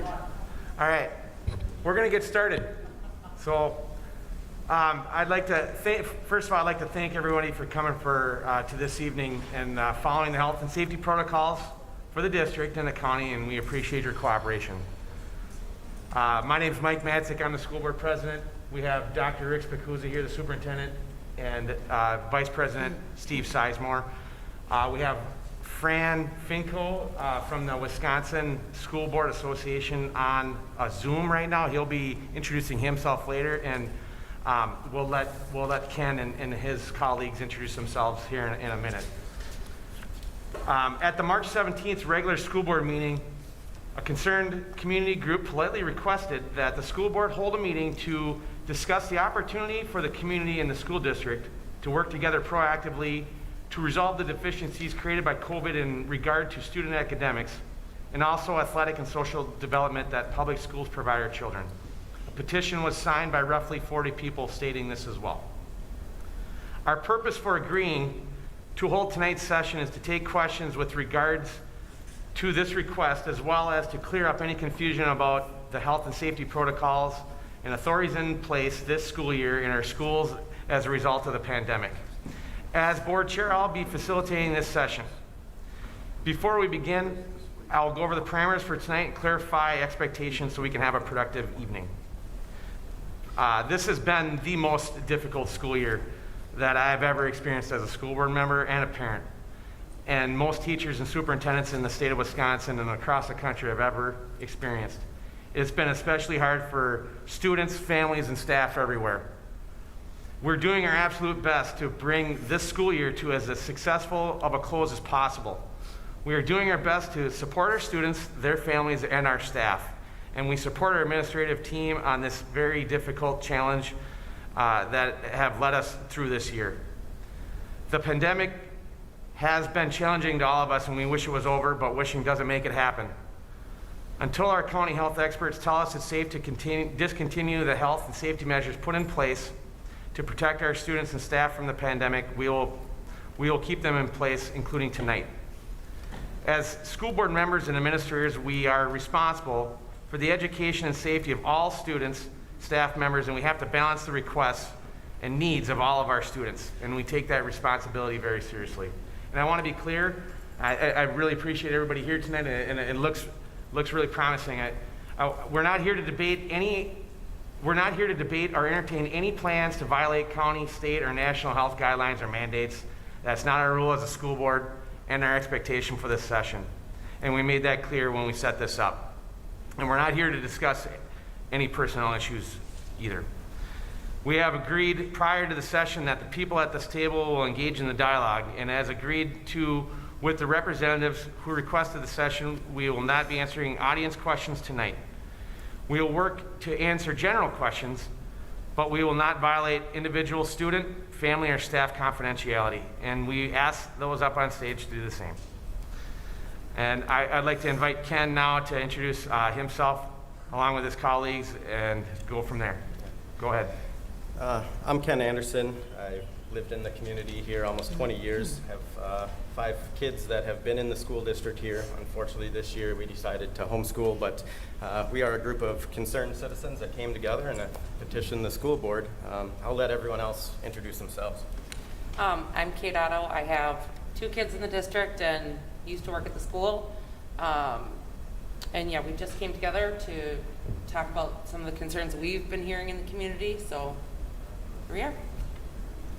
All right. We're going to get started. So I'd like to first of all, I'd like to thank everybody for coming to this evening and following the health and safety protocols for the district and the county, and we appreciate your cooperation. My name is Mike Matzik. I'm the school board president. We have Dr. Rick Spicuzza here, the superintendent, and Vice President Steve Sizemore. We have Fran Finko from the Wisconsin School Board Association on Zoom right now. He'll be introducing himself later, and we'll let Ken and his colleagues introduce themselves here in a minute. At the March 17th regular school board meeting, a concerned community group politely requested that the school board hold a meeting to discuss the opportunity for the community and the school district to work together proactively to resolve the deficiencies created by COVID in regard to student academics and also athletic and social development that public schools provide our children. A petition was signed by roughly 40 people stating this as well. Our purpose for agreeing to hold tonight's session is to take questions with regards to this request, as well as to clear up any confusion about the health and safety protocols and authorities in place this school year in our schools as a result of the pandemic. As board chair, I'll be facilitating this session. Before we begin, I'll go over the parameters for tonight and clarify expectations so we can have a productive evening. This has been the most difficult school year that I've ever experienced as a school board member and a parent. And most teachers and superintendents in the state of Wisconsin and across the country have ever experienced. It's been especially hard for students, families, and staff everywhere. We're doing our absolute best to bring this school year to as successful of a close as possible. We are doing our best to support our students, their families, and our staff. And we support our administrative team on this very difficult challenge that have led us through this year. The pandemic has been challenging to all of us, and we wish it was over, but wishing doesn't make it happen. Until our county health experts tell us it's safe to discontinue the health and safety measures put in place to protect our students and staff from the pandemic, we will keep them in place, including tonight. As school board members and administrators, we are responsible for the education and safety of all students, staff members, and we have to balance the requests and needs of all of our students, and we take that responsibility very seriously. And I want to be clear, I really appreciate everybody here tonight, and it looks really promising. We're not here to debate or entertain any plans to violate county, state, or national health guidelines or mandates. That's not our rule as a school board and our expectation for this session. And we made that clear when we set this up. And we're not here to discuss any personnel issues either. We have agreed prior to the session that the people at this table will engage in the dialogue, and as agreed to with the representatives who requested the session, we will not be answering audience questions tonight. We will work to answer general questions, but we will not violate individual student, family, or staff confidentiality, and we ask those up on stage to do the same. And I'd like to invite Ken now to introduce himself along with his colleagues and go from there. Go ahead. I'm Ken Anderson. I lived in the community here almost 20 years, have 5 kids that have been in the school district here. Unfortunately, this year we decided to homeschool, but we are a group of concerned citizens that came together and petitioned the school board. I'll let everyone else introduce themselves. I'm Kate Otto. I have 2 kids in the district and used to work at the school. And yeah, we just came together to talk about some of the concerns we've been hearing in the community, so here we are.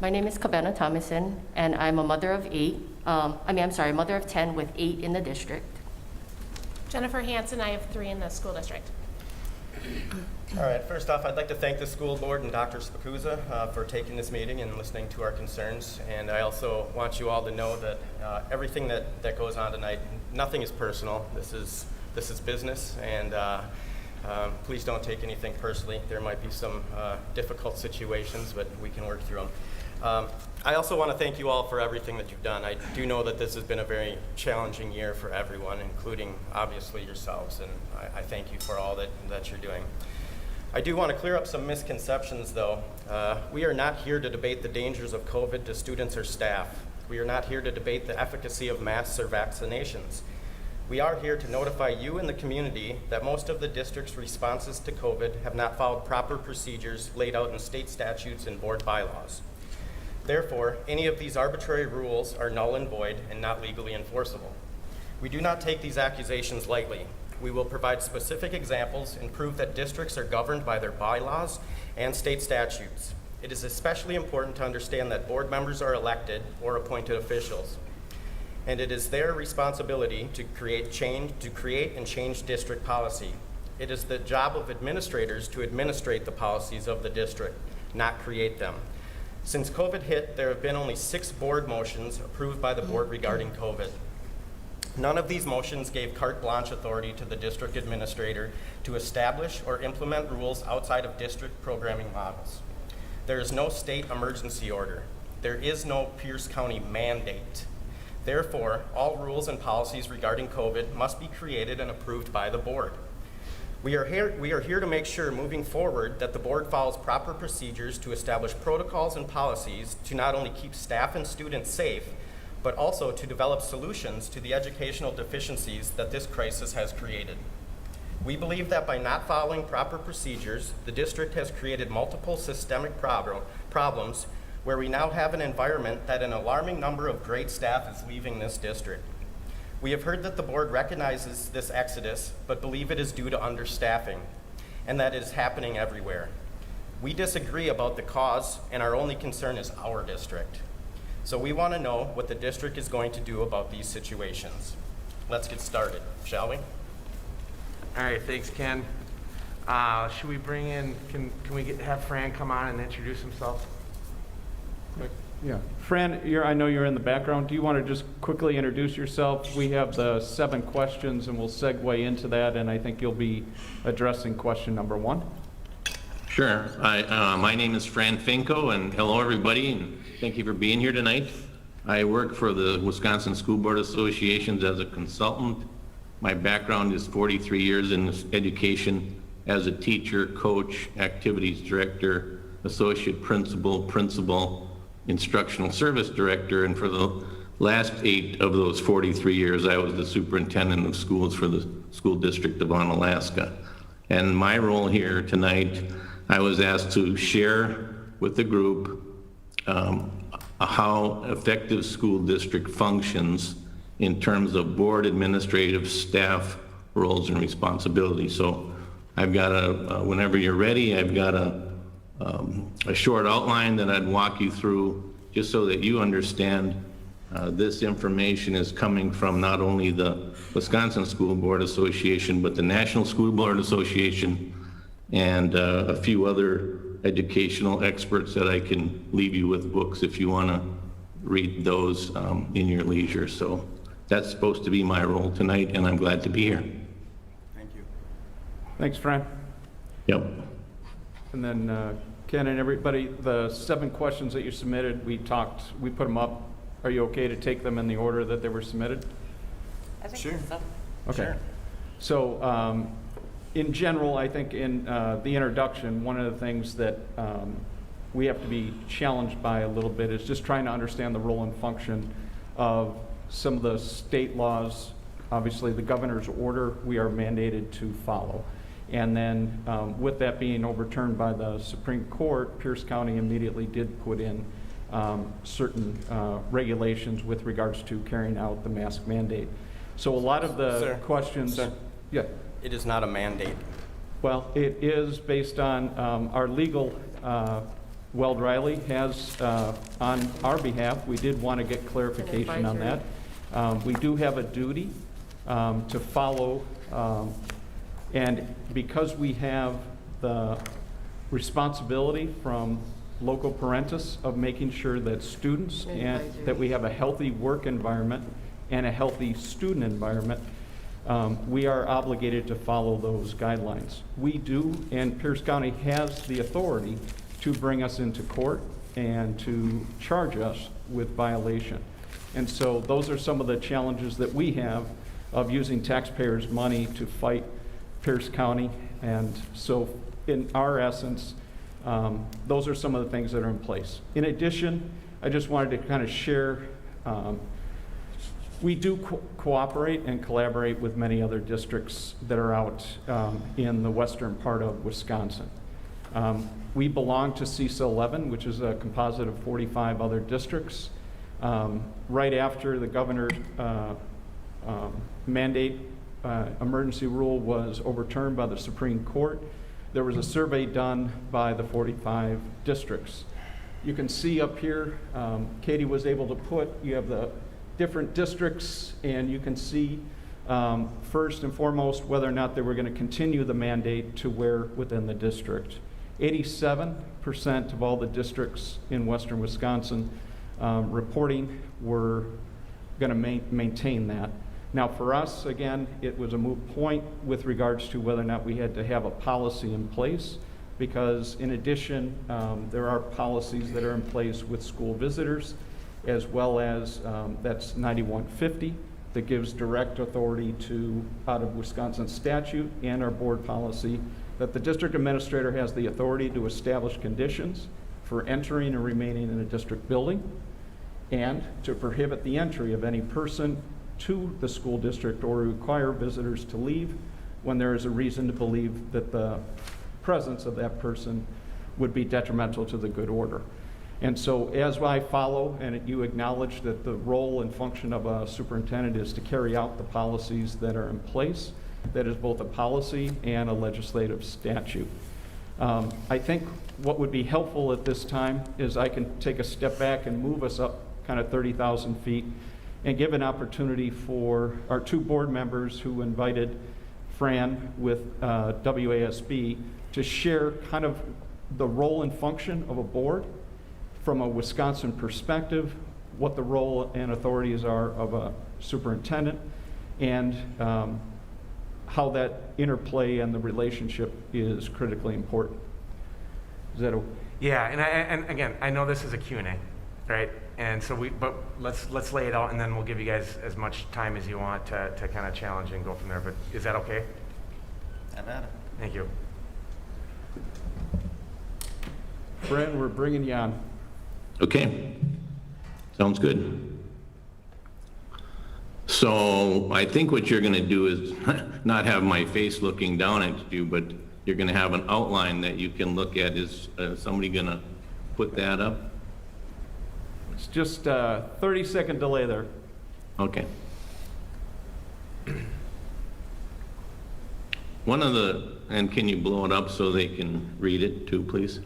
My name is Cabana Thomason, and I'm a mother of 8. Mother of 10 with 8 in the district. Jennifer Hansen, I have 3 in the school district. All right, first off, I'd like to thank the school board and Dr. Spicuzza for taking this meeting and listening to our concerns. And I also want you all to know that everything that goes on tonight, nothing is personal. This is business, and please don't take anything personally. There might be some difficult situations, but we can work through them. I also want to thank you all for everything that you've done. I do know that this has been a very challenging year for everyone, including obviously yourselves, and I thank you for all that you're doing. I do want to clear up some misconceptions, though. We are not here to debate the dangers of COVID to students or staff. We are not here to debate the efficacy of masks or vaccinations. We are here to notify you and the community that most of the district's responses to COVID have not followed proper procedures laid out in state statutes and board bylaws. Therefore, any of these arbitrary rules are null and void and not legally enforceable. We do not take these accusations lightly. We will provide specific examples and prove that districts are governed by their bylaws and state statutes. It is especially important to understand that board members are elected or appointed officials, and it is their responsibility to create and change district policy. It is the job of administrators to administrate the policies of the district, not create them. Since COVID hit, there have been only 6 board motions approved by the board regarding COVID. None of these motions gave carte blanche authority to the district administrator to establish or implement rules outside of district programming models. There is no state emergency order. There is no Pierce County mandate. Therefore, all rules and policies regarding COVID must be created and approved by the board. We are here to make sure moving forward that the board follows proper procedures to establish protocols and policies to not only keep staff and students safe, but also to develop solutions to the educational deficiencies that this crisis has created. We believe that by not following proper procedures, the district has created multiple systemic problems where we now have an environment that an alarming number of great staff is leaving this district. We have heard that the board recognizes this exodus, but believe it is due to understaffing, and that it is happening everywhere. We disagree about the cause, and our only concern is our district. So we want to know what the district is going to do about these situations. Let's get started, shall we? All right, thanks, Ken. Should we bring in, can we have Fran come on and introduce himself? Yeah, Fran, I know you're in the background. Do you want to just quickly introduce yourself? We have the 7 questions, and we'll segue into that, and I think you'll be addressing question number 1. Sure. My name is Fran Finko, and hello, everybody, and thank you for being here tonight. I work for the Wisconsin School Board Associations as a consultant. My background is 43 years in education as a teacher, coach, activities director, associate principal, instructional service director, and for the last 8 of those 43 years, I was the superintendent of schools for the school district of Onalaska. And my role here tonight, I was asked to share with the group how effective school district functions in terms of board administrative staff roles and responsibilities. So I've got whenever you're ready, I've got a short outline that I'd walk you through just so that you understand this information is coming from not only the Wisconsin School Board Association, but the National School Board Association and a few other educational experts that I can leave you with books if you want to read those in your leisure. So that's supposed to be my role tonight, and I'm glad to be here. Thank you. Thanks, Fran. Yep. And then Ken and everybody, the 7 questions that you submitted, we put them up. Are you okay to take them in the order that they were submitted? I think Sure. so. Okay. Sure. So in general, I think in the introduction, one of the things that we have to be challenged by a little bit is just trying to understand the role and function of some of the state laws. Obviously, the governor's order we are mandated to follow. And then with that being overturned by the Supreme Court, Pierce County immediately did put in certain regulations with regards to carrying out the mask mandate. So a lot of the Sir. questions, Sir. yeah, It is not a mandate. well, it is based on our legal, Weld Riley has on our behalf, we did want to get clarification on that. We do have a duty to follow, and because we have the responsibility from local parentis of making sure that students and that we have a healthy work environment and a healthy student environment, we are obligated to follow those guidelines. We do, and Pierce County has the authority to bring us into court and to charge us with violation. And so those are some of the challenges that we have of using taxpayers' money to fight Pierce County. And so in our essence, those are some of the things that are in place. In addition, I just wanted to kind of share We do cooperate and collaborate with many other districts that are out in the western part of Wisconsin. We belong to CISA 11, which is a composite of 45 other districts. Right after the governor's mandate emergency rule was overturned by the Supreme Court, there was a survey done by the 45 districts. You can see up here, Katie was able to put, you have the different districts, and you can see first and foremost whether or not they were going to continue the mandate to where within the district. 87% of all the districts in western Wisconsin reporting were going to maintain that. Now for us, again, it was a moot point with regards to whether or not we had to have a policy in place, because in addition, there are policies that are in place with school visitors, as well as that's 9150 that gives direct authority to, out of Wisconsin statute and our board policy, that the district administrator has the authority to establish conditions for entering and remaining in a district building, and to prohibit the entry of any person to the school district or require visitors to leave when there is a reason to believe that the presence of that person would be detrimental to the good order. And so as I follow, and you acknowledge that the role and function of a superintendent is to carry out the policies that are in place, that is both a policy and a legislative statute. I think what would be helpful at this time is I can take a step back and move us up kind of 30,000 feet and give an opportunity for our two board members who invited Fran with WASB to share kind of the role and function of a board from a Wisconsin perspective, what the role and authorities are of a superintendent, and how that interplay and the relationship is critically important. Is that okay? Yeah, and again, I know this is a Q&A, right? And so but let's lay it out, and then we'll give you guys as much time as you want to kind of challenge and go from there. But is that okay? Have at it. Thank you. Fran, we're bringing you on. Okay, sounds good. So I think what you're going to do is not have my face looking down at you, but you're going to have an outline that you can look at. Is somebody going to put that up? It's just a 30-second delay there. Okay. One of the, and can you blow it up so they can read it too, please?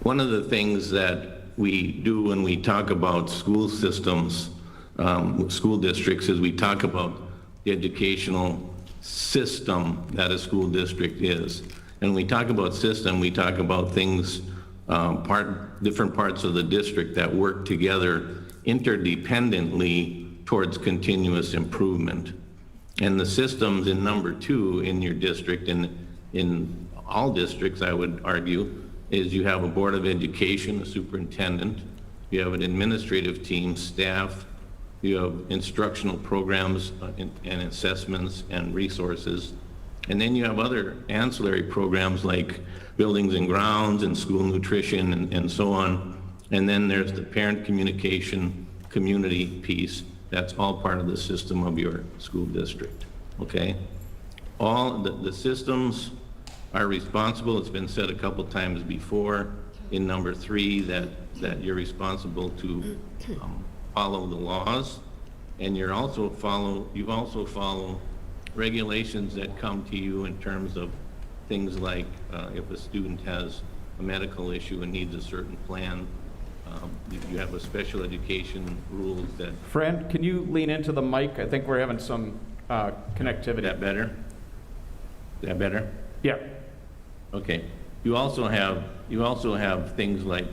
One of the things that we do when we talk about school systems, school districts, is we talk about the educational system that a school district is. And when we talk about system, we talk about things, different parts of the district that work together interdependently towards continuous improvement. And the systems in number 2 in your district, and in all districts, I would argue, is you have a board of education, a superintendent, you have an administrative team, staff, you have instructional programs and assessments and resources, and then you have other ancillary programs like buildings and grounds and school nutrition and so on. And then there's the parent communication community piece. That's all part of the system of your school district, okay? All the systems are responsible. It's been said a couple times before in number 3 that you're responsible to follow the laws, and you've also follow regulations that come to you in terms of things like if a student has a medical issue and needs a certain plan, you have a special education rules that. Fran, can you lean into the mic? I think we're having some connectivity. That better? That better? Yeah. Okay. You also have things like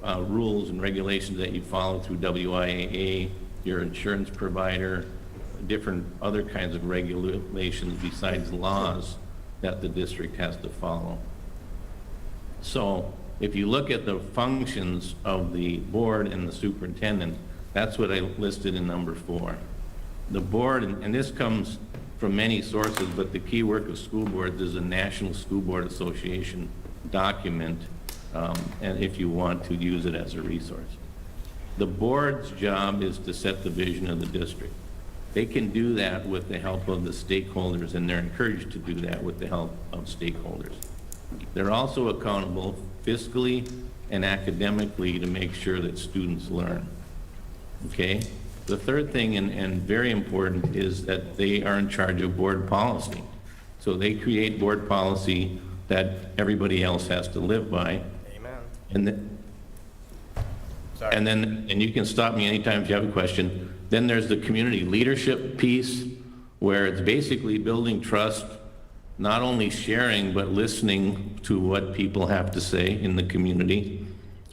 rules and regulations that you follow through WIAA, your insurance provider, different other kinds of regulations besides laws that the district has to follow. So if you look at the functions of the board and the superintendent, that's what I listed in number 4. The board, and this comes from many sources, but the key work of school boards is a National School Board Association document and if you want to use it as a resource. The board's job is to set the vision of the district. They can do that with the help of the stakeholders, and they're encouraged to do that with the help of stakeholders. They're also accountable fiscally and academically to make sure that students learn. Okay? The third thing, and very important, is that they are in charge of board policy. So they create board policy that everybody else has to live by. Amen. And you can stop me anytime if you have a question. Then there's the community leadership piece, where it's basically building trust, not only sharing, but listening to what people have to say in the community.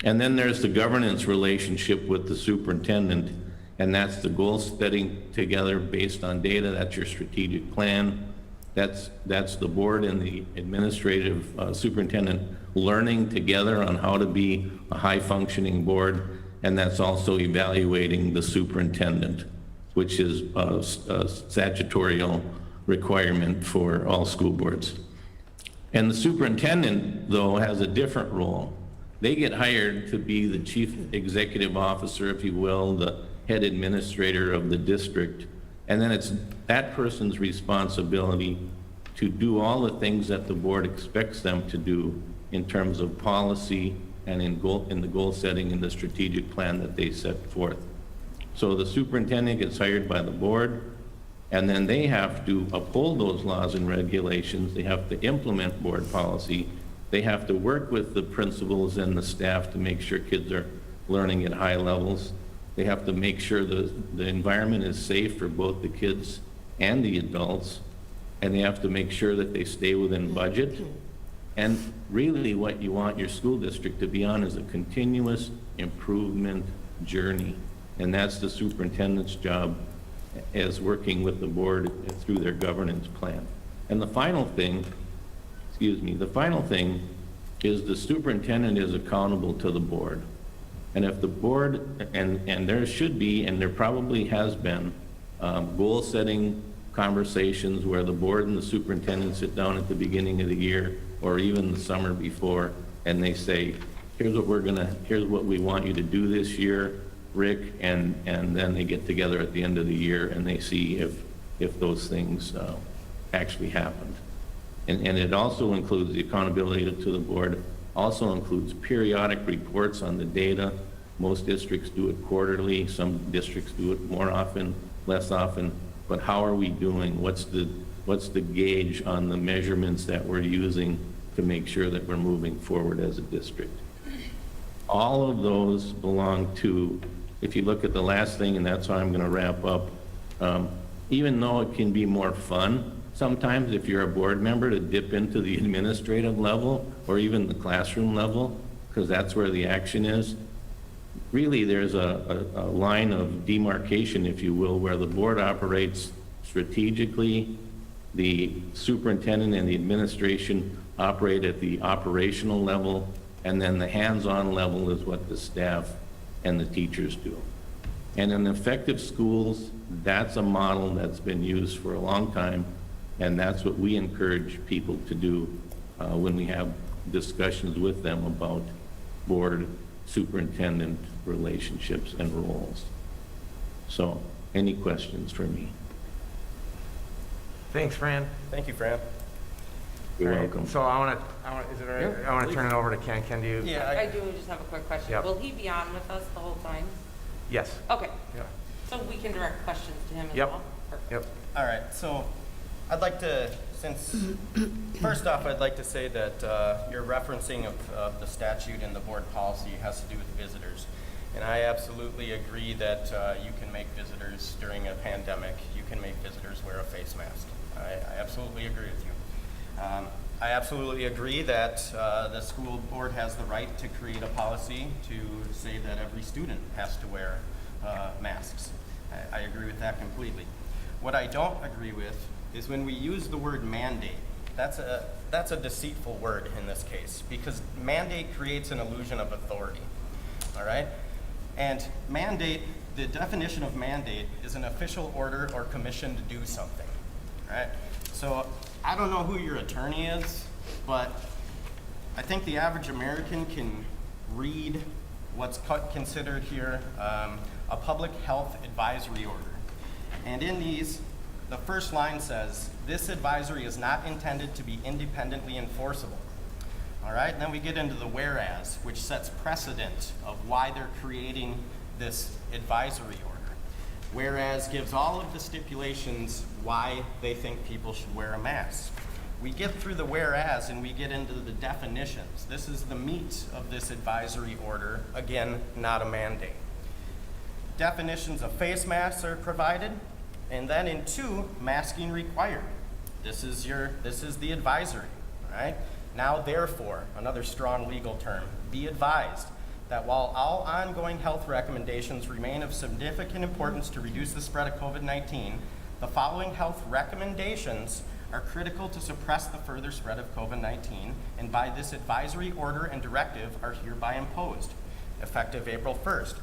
And then there's the governance relationship with the superintendent, and that's the goal setting together based on data. That's your strategic plan. That's the board and the administrative superintendent learning together on how to be a high-functioning board, and that's also evaluating the superintendent, which is a statutory requirement for all school boards. And the superintendent, though, has a different role. They get hired to be the chief executive officer, if you will, the head administrator of the district, and then it's that person's responsibility to do all the things that the board expects them to do in terms of policy and in the goal setting and the strategic plan that they set forth. So the superintendent gets hired by the board, and then they have to uphold those laws and regulations. They have to implement board policy. They have to work with the principals and the staff to make sure kids are learning at high levels. They have to make sure the environment is safe for both the kids and the adults, and they have to make sure that they stay within budget. And really what you want your school district to be on is a continuous improvement journey, and that's the superintendent's job as working with the board through their governance plan. And the final thing is the superintendent is accountable to the board. And if the board, and there should be, and there probably has been, goal-setting conversations where the board and the superintendent sit down at the beginning of the year or even the summer before, and they say, here's what we want you to do this year, Rick, and then they get together at the end of the year and they see if those things actually happened. And it also includes the accountability to the board, also includes periodic reports on the data. Most districts do it quarterly, some districts do it more often, less often, but how are we doing? What's the gauge on the measurements that we're using to make sure that we're moving forward as a district? All of those belong to, if you look at the last thing, and that's how I'm going to wrap up, even though it can be more fun sometimes if you're a board member to dip into the administrative level or even the classroom level, because that's where the action is, really there's a line of demarcation, if you will, where the board operates strategically, the superintendent and the administration operate at the operational level, and then the hands-on level is what the staff and the teachers do. And in effective schools, that's a model that's been used for a long time, and that's what we encourage people to do when we have discussions with them about board superintendent relationships and roles. So, any questions for me? Thanks, Fran. Thank you, Fran. You're All right, welcome. So I want to, is it all right? Yeah, I want to turn it over to Ken. Ken, do you? Yeah, I do just have a quick question. Yep. Will he be on with us the whole time? Yes. Okay, Yeah. so we can direct questions to him as Yep. well? Perfect. Yep. All right, so I'd like to, first off, I'd like to say that your referencing of the statute and the board policy has to do with visitors. And I absolutely agree that you can make visitors during a pandemic, you can make visitors wear a face mask. I absolutely agree with you. I absolutely agree that the school board has the right to create a policy to say that every student has to wear masks. I agree with that completely. What I don't agree with is when we use the word mandate. That's a deceitful word in this case, because mandate creates an illusion of authority, all right? And mandate, the definition of mandate is an official order or commission to do something, right? So I don't know who your attorney is, but I think the average American can read what's considered here a public health advisory order. And in these, the first line says, this advisory is not intended to be independently enforceable. All right, and then we get into the whereas, which sets precedent of why they're creating this advisory order. Whereas gives all of the stipulations why they think people should wear a mask. We get through the whereas and we get into the definitions. This is the meat of this advisory order. Again, not a mandate. Definitions of face masks are provided. And then in 2, masking required. This is the advisory, all right? Now, therefore, another strong legal term, be advised that while all ongoing health recommendations remain of significant importance to reduce the spread of COVID-19, the following health recommendations are critical to suppress the further spread of COVID-19, and by this advisory order and directive are hereby imposed, effective April 1st.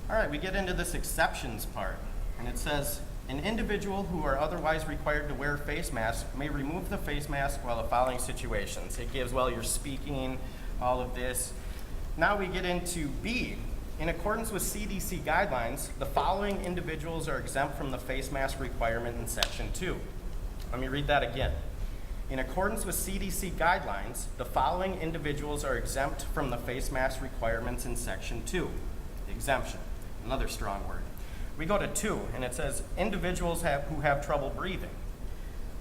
All right, we get into this exceptions part, and it says, an individual who are otherwise required to wear face masks may remove the face mask while the following situations. It gives while you're speaking, all of this. Now we get into B. In accordance with CDC guidelines, the following individuals are exempt from the face mask requirement in Section 2. Let me read that again. In accordance with CDC guidelines, the following individuals are exempt from the face mask requirements in Section 2. Exemption, another strong word. We go to 2, and it says individuals who have trouble breathing.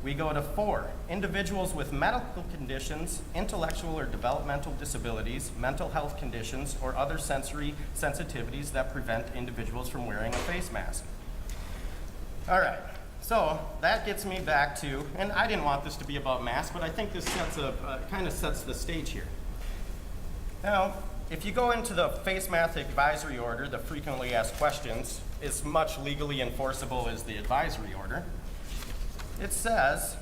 We go to 4, individuals with medical conditions, intellectual or developmental disabilities, mental health conditions, or other sensory sensitivities that prevent individuals from wearing a face mask. All right, so that gets me back to, and I didn't want this to be about masks, but I think this kind of sets the stage here. Now, if you go into the face mask advisory order, the frequently asked questions is much legally enforceable as the advisory order. It says,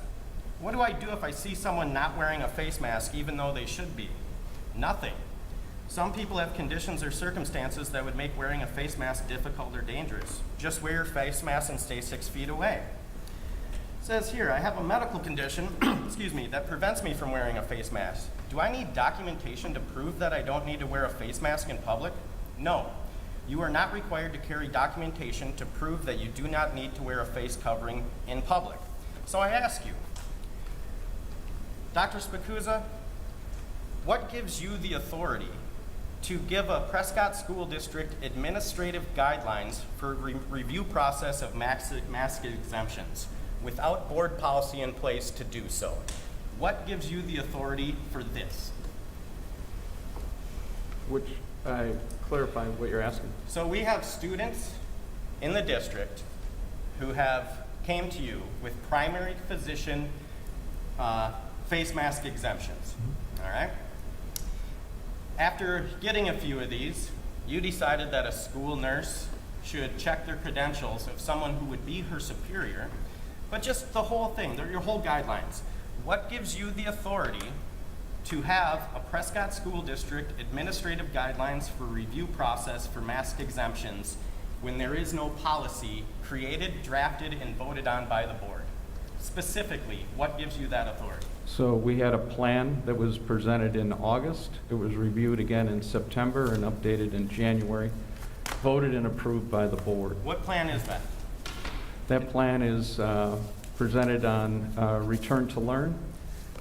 what do I do if I see someone not wearing a face mask even though they should be? Nothing. Some people have conditions or circumstances that would make wearing a face mask difficult or dangerous. Just wear your face mask and stay 6 feet away. It says here, I have a medical condition, excuse me, that prevents me from wearing a face mask. Do I need documentation to prove that I don't need to wear a face mask in public? No. You are not required to carry documentation to prove that you do not need to wear a face covering in public. So I ask you, Dr. Spikuza, what gives you the authority to give a Prescott School District administrative guidelines for review process of mask exemptions without board policy in place to do so? What gives you the authority for this? Which, I clarify what you're asking. So we have students in the district who came to you with primary physician face mask exemptions, all right? After getting a few of these, you decided that a school nurse should check their credentials of someone who would be her superior, but just the whole thing, your whole guidelines. What gives you the authority to have a Prescott School District administrative guidelines for review process for mask exemptions when there is no policy created, drafted, and voted on by the board? Specifically, what gives you that authority? So we had a plan that was presented in August. It was reviewed again in September and updated in January, voted and approved by the board. What plan is that? That plan is presented on Return to Learn.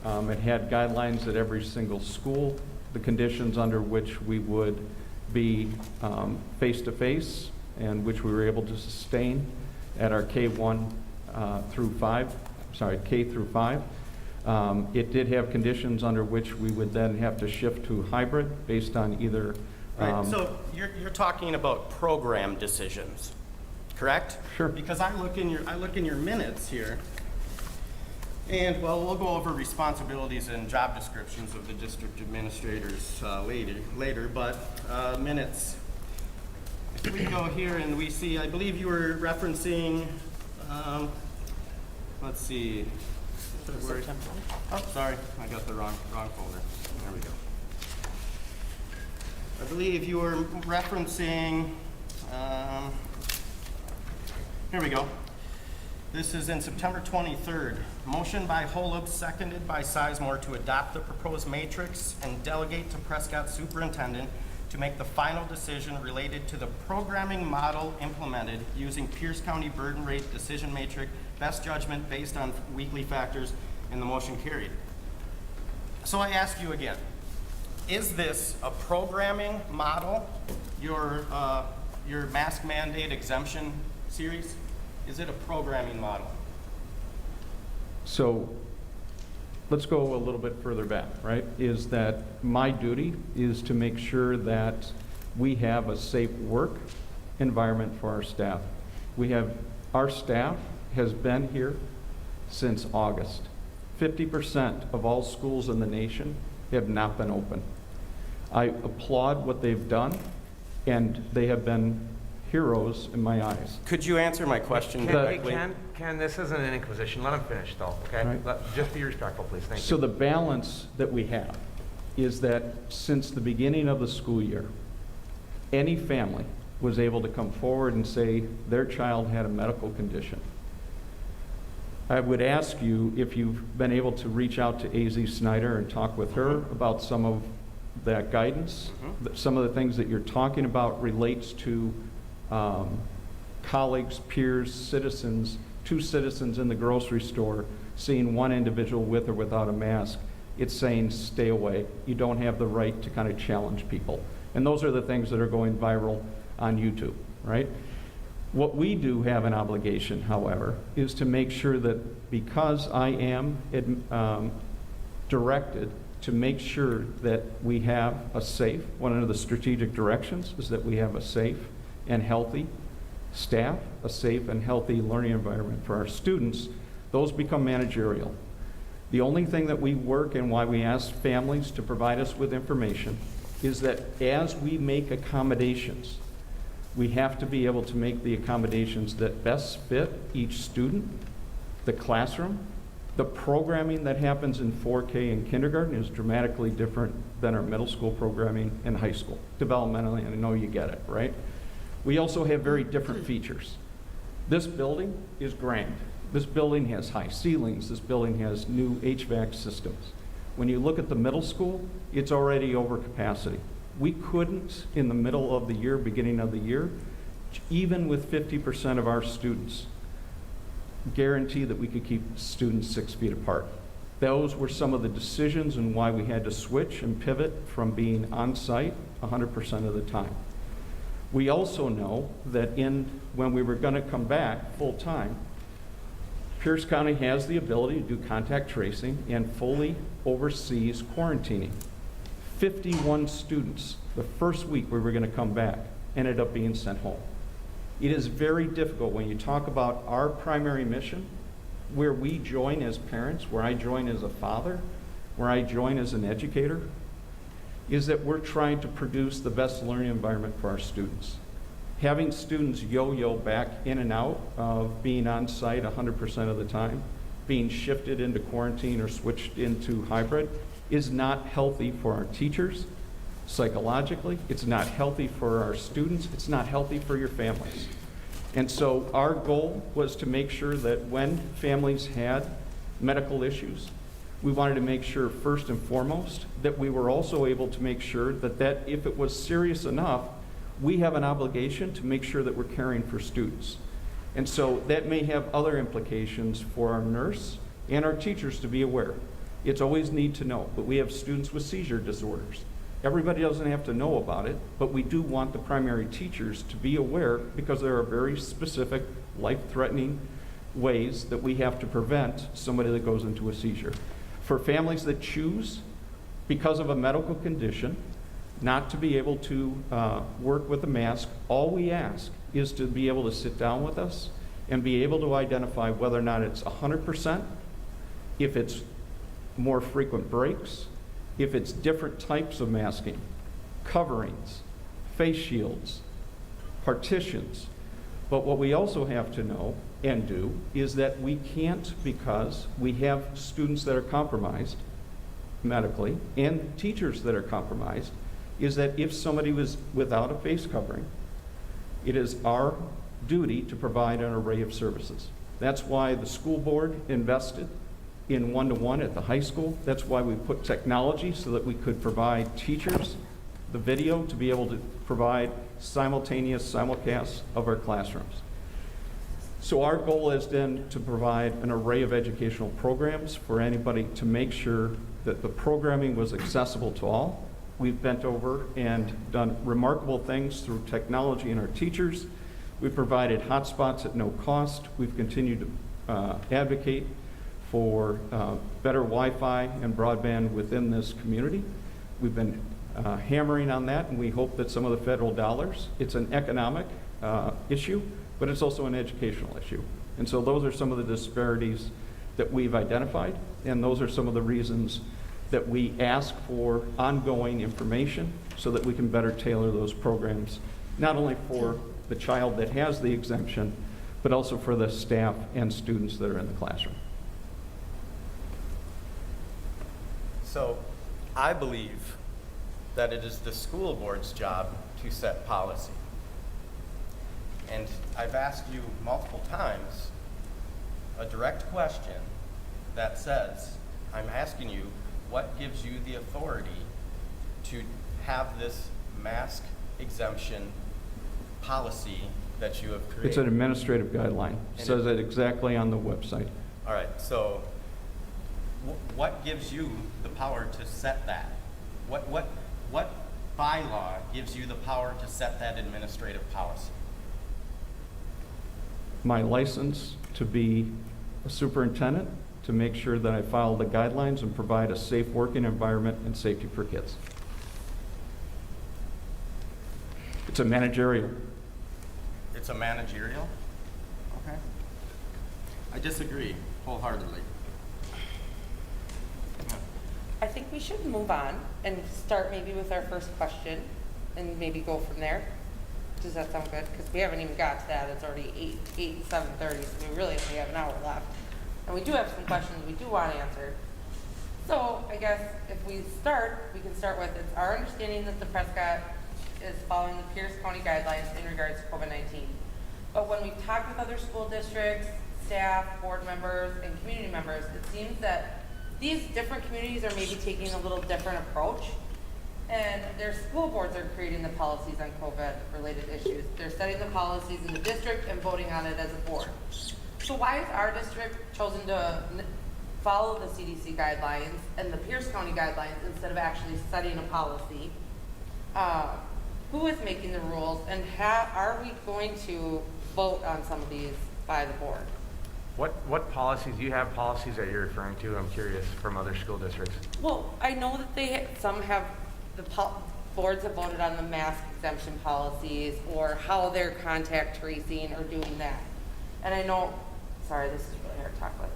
It had guidelines at every single school, the conditions under which we would be face-to-face and which we were able to sustain at our K1 through 5, K through 5. It did have conditions under which we would then have to shift to hybrid based on either. Right, so you're talking about program decisions, correct? Sure. Because I look in your minutes here, and well, we'll go over responsibilities and job descriptions of the district administrators later. But minutes. If we go here and we see, I believe you were referencing. Let's see. February. Oh, sorry, I got the wrong folder. There we go. I believe you were referencing. Here we go. This is in September 23rd. Motion by Holub, seconded by Sizemore to adopt the proposed matrix and delegate to Prescott Superintendent to make the final decision related to the programming model implemented using Pierce County burden rate decision matrix, best judgment based on weekly factors, and the motion carried. So I ask you again, is this a programming model, your mask mandate exemption series? Is it a programming model? So let's go a little bit further back, right? Is that my duty is to make sure that we have a safe work environment for our staff. Our staff has been here since August. 50% of all schools in the nation have not been open. I applaud what they've done, and they have been heroes in my eyes. Could you answer my question Hey, directly? Ken, this isn't an inquisition. Let him finish, though, okay? Right. Just be respectful, please. Thank So you. the balance that we have is that since the beginning of the school year, any family was able to come forward and say their child had a medical condition. I would ask you if you've been able to reach out to A.Z. Snyder and talk with her about some of that guidance. Some of the things that you're talking about relates to colleagues, peers, citizens, two citizens in the grocery store seeing one individual with or without a mask. It's saying, stay away. You don't have the right to kind of challenge people. And those are the things that are going viral on YouTube, right? What we do have an obligation, however, is to make sure that because I am directed to make sure that we have a safe, one of the strategic directions is that we have a safe and healthy staff, a safe and healthy learning environment for our students. Those become managerial. The only thing that we work and why we ask families to provide us with information is that as we make accommodations, we have to be able to make the accommodations that best fit each student, the classroom. The programming that happens in 4K in kindergarten is dramatically different than our middle school programming in high school, developmentally, and I know you get it, right? We also have very different features. This building is grand. This building has high ceilings. This building has new HVAC systems. When you look at the middle school, it's already over capacity. We couldn't, in the middle of the year, beginning of the year, even with 50% of our students, guarantee that we could keep students 6 feet apart. Those were some of the decisions and why we had to switch and pivot from being on site 100% of the time. We also know that when we were going to come back full time, Pierce County has the ability to do contact tracing and fully oversees quarantining. 51 students the first week we were going to come back ended up being sent home. It is very difficult when you talk about our primary mission, where we join as parents, where I join as a father, where I join as an educator, is that we're trying to produce the best learning environment for our students. Having students yo-yo back in and out of being on site 100% of the time, being shifted into quarantine or switched into hybrid, is not healthy for our teachers psychologically. It's not healthy for our students. It's not healthy for your families. And so our goal was to make sure that when families had medical issues, we wanted to make sure first and foremost that we were also able to make sure that if it was serious enough, we have an obligation to make sure that we're caring for students. And so that may have other implications for our nurse and our teachers to be aware. It's always need to know, but we have students with seizure disorders. Everybody doesn't have to know about it, but we do want the primary teachers to be aware because there are very specific life-threatening ways that we have to prevent somebody that goes into a seizure. For families that choose, because of a medical condition, not to be able to work with a mask, all we ask is to be able to sit down with us and be able to identify whether or not it's 100%, if it's more frequent breaks, if it's different types of masking, coverings, face shields, partitions. But what we also have to know and do is that we can't, because we have students that are compromised medically and teachers that are compromised, is that if somebody was without a face covering, it is our duty to provide an array of services. That's why the school board invested in one-to-one at the high school. That's why we put technology so that we could provide teachers the video to be able to provide simultaneous simulcasts of our classrooms. So our goal is then to provide an array of educational programs for anybody to make sure that the programming was accessible to all. We've bent over and done remarkable things through technology and our teachers. We've provided hotspots at no cost. We've continued to advocate for better Wi-Fi and broadband within this community. We've been hammering on that, and we hope that some of the federal dollars, it's an economic issue, but it's also an educational issue. And so those are some of the disparities that we've identified, and those are some of the reasons that we ask for ongoing information so that we can better tailor those programs, not only for the child that has the exemption, but also for the staff and students that are in the classroom. So I believe that it is the school board's job to set policy. And I've asked you multiple times a direct question that says, I'm asking you, what gives you the authority to have this mask exemption policy that you have created? It's an administrative guideline. It says it exactly on the website. All right, so what gives you the power to set that? What bylaw gives you the power to set that administrative policy? My license to be a superintendent, to make sure that I follow the guidelines and provide a safe working environment and safety for kids. It's a managerial. It's a managerial? Okay. I disagree wholeheartedly. I think we should move on and start maybe with our first question and maybe go from there. Does that sound good? Because we haven't even got to that. It's already 7:30, so we really only have an hour left. And we do have some questions we do want answered. So I guess if we can start with, it's our understanding that the Prescott is following the Pierce County guidelines in regards to COVID-19. But when we've talked with other school districts, staff, board members, and community members, it seems that these different communities are maybe taking a little different approach. And their school boards are creating the policies on COVID-related issues. They're setting the policies in the district and voting on it as a board. So why has our district chosen to follow the CDC guidelines and the Pierce County guidelines instead of actually setting a policy? Who is making the rules, and are we going to vote on some of these by the board? What policies, do you have policies that you're referring to? I'm curious, from other school districts. Well, I know that some have, boards have voted on the mask exemption policies or how they're contact tracing or doing that. And I know, sorry, this is really hard to talk with.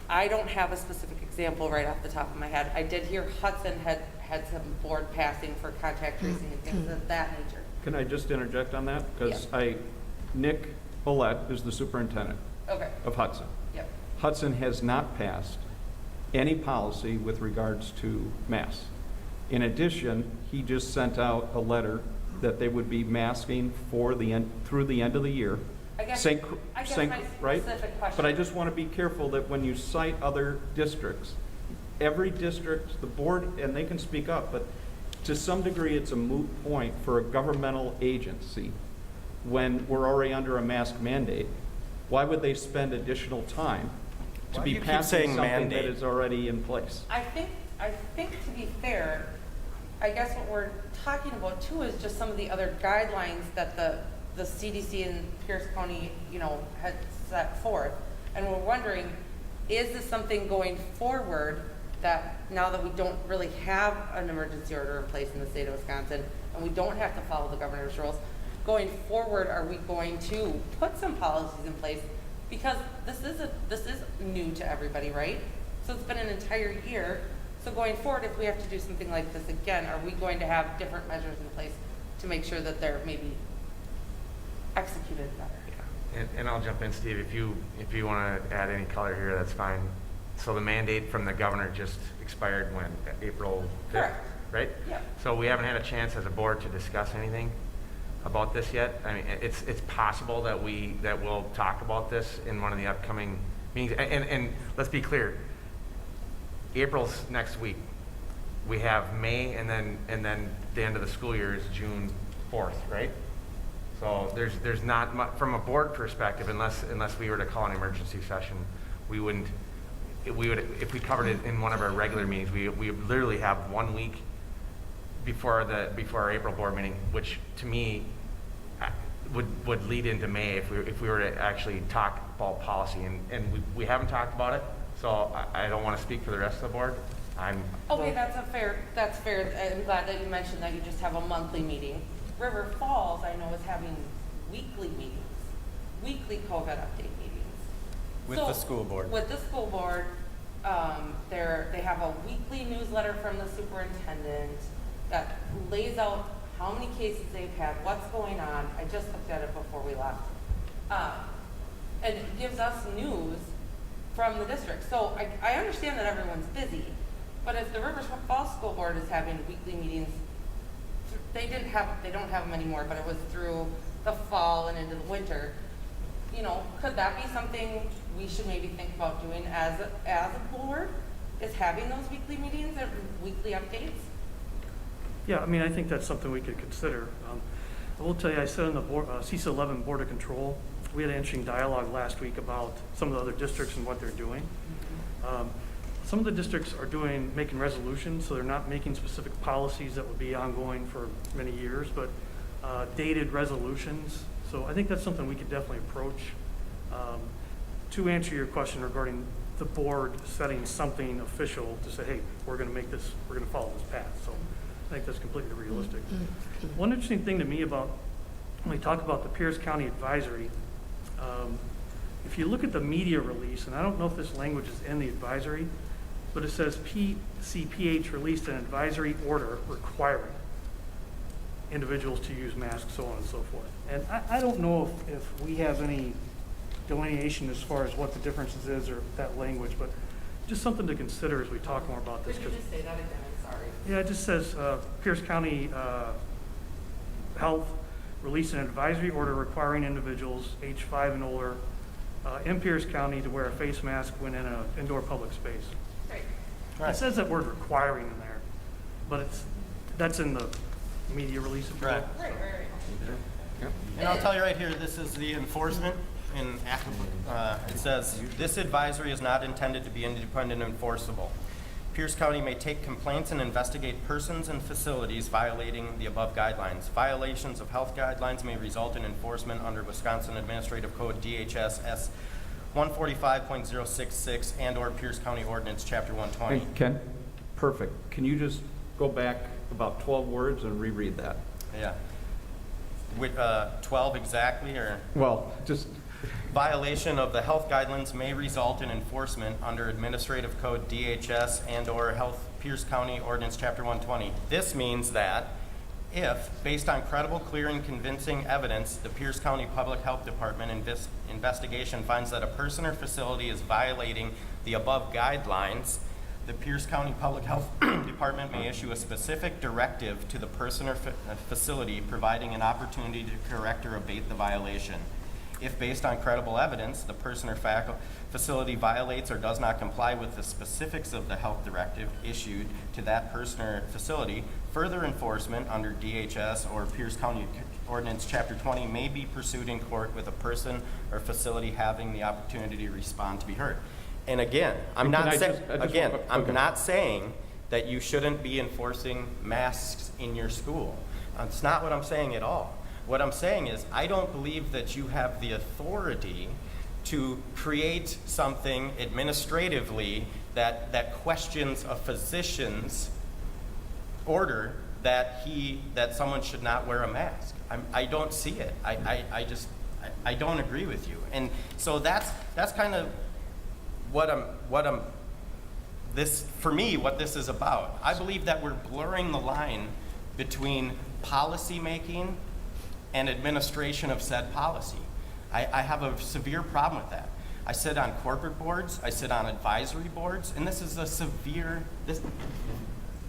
I don't have a specific example right off the top of my head. I did hear Hudson had some board passing for contact tracing and things of that nature. Can I just interject on that? Because Nick Olet is the superintendent of Hudson. Yep. Hudson has not passed any policy with regards to masks. In addition, he just sent out a letter that they would be masking through the end of the year. I guess my right? specific question. But I just want to be careful that when you cite other districts, every district, the board, and they can speak up, but to some degree it's a moot point for a governmental agency when we're already under a mask mandate. Why would they spend additional time to be passing something that is already in place? I think to be fair, I guess what we're talking about too is just some of the other guidelines that the CDC and Pierce County, had set forth. And we're wondering, is this something going forward that now that we don't really have an emergency order in place in the state of Wisconsin and we don't have to follow the governor's rules, going forward, are we going to put some policies in place? Because this is new to everybody, right? So it's been an entire year. So going forward, if we have to do something like this again, are we going to have different measures in place to make sure that they're maybe executed better? Yeah. And I'll jump in, Steve. If you want to add any color here, that's fine. So the mandate from the governor just expired when? April 5th, Correct. right? Yeah. So we haven't had a chance as a board to discuss anything. about this yet. I mean, it's possible that we'll talk about this in one of the upcoming meetings. And let's be clear, April's next week. We have May, and then the end of the school year is June 4th, right? So there's not much, from a board perspective, unless we were to call an emergency session, we would, if we covered it in one of our regular meetings, we would literally have 1 week before our April board meeting, which to me would lead into May if we were to actually talk about policy, and we haven't talked about it, so I don't want to speak for the rest of the board. Okay, that's fair. I'm glad that you mentioned that you just have a monthly meeting. River Falls, I know, is having weekly meetings, weekly COVID update meetings. With the school board. With the school board, they have a weekly newsletter from the superintendent that lays out how many cases they've had, what's going on. I just looked at it before we left. And it gives us news from the district. So I understand that everyone's busy, but if the River Falls School Board is having weekly meetings, they don't have them anymore, but it was through the fall and into the winter. You know, could that be something we should maybe think about doing as a board, is having those weekly meetings and weekly updates? Yeah, I mean, I think that's something we could consider. I will tell you, I sat on the board, CISA 11 Board of Control. We had an interesting dialogue last week about some of the other districts and what they're doing. Some of the districts are making resolutions, so they're not making specific policies that would be ongoing for many years, but dated resolutions. So I think that's something we could definitely approach. To answer your question regarding the board setting something official to say, hey, we're going to follow this path. So I think that's completely realistic. One interesting thing to me about when we talk about the Pierce County Advisory, if you look at the media release, and I don't know if this language is in the advisory, but it says PCPH released an advisory order requiring individuals to use masks, so on and so forth. And I don't know if we have any delineation as far as what the differences is or that language, but just something to consider as we talk more about this. Could you just say that again? I'm sorry. Yeah, it just says Pierce County Health released an advisory order requiring individuals age 5 and older in Pierce County to wear a face mask when in an indoor public space. Great. It says that word requiring in there, but that's in the media release. Correct. Right. And I'll tell you right here, this is the enforcement. It says, this advisory is not intended to be independent and enforceable. Pierce County may take complaints and investigate persons and facilities violating the above guidelines. Violations of health guidelines may result in enforcement under Wisconsin Administrative Code DHS S 145.066 and/or Pierce County Ordinance Chapter 120. Hey, Ken, perfect. Can you just go back about 12 words and reread that? Yeah. With 12 exactly, or? Well, just Violation of the health guidelines may result in enforcement under Administrative Code DHS and/or Pierce County Ordinance Chapter 120. This means that if, based on credible, clear, and convincing evidence, the Pierce County Public Health Department investigation finds that a person or facility is violating the above guidelines, the Pierce County Public Health Department may issue a specific directive to the person or facility, providing an opportunity to correct or abate the violation. If, based on credible evidence, the person or facility violates or does not comply with the specifics of the health directive issued to that person or facility, further enforcement under DHS or Pierce County Ordinance Chapter 20 may be pursued in court with a person or facility having the opportunity to respond to be heard. And again, I'm not saying that you shouldn't be enforcing masks in your school. That's not what I'm saying at all. What I'm saying is, I don't believe that you have the authority to create something administratively that questions a physician's order that someone should not wear a mask. I don't see it. I don't agree with you. And so that's kind of what this is about. I believe that we're blurring the line between policy making and administration of said policy. I have a severe problem with that. I sit on corporate boards, I sit on advisory boards, and this is a severe,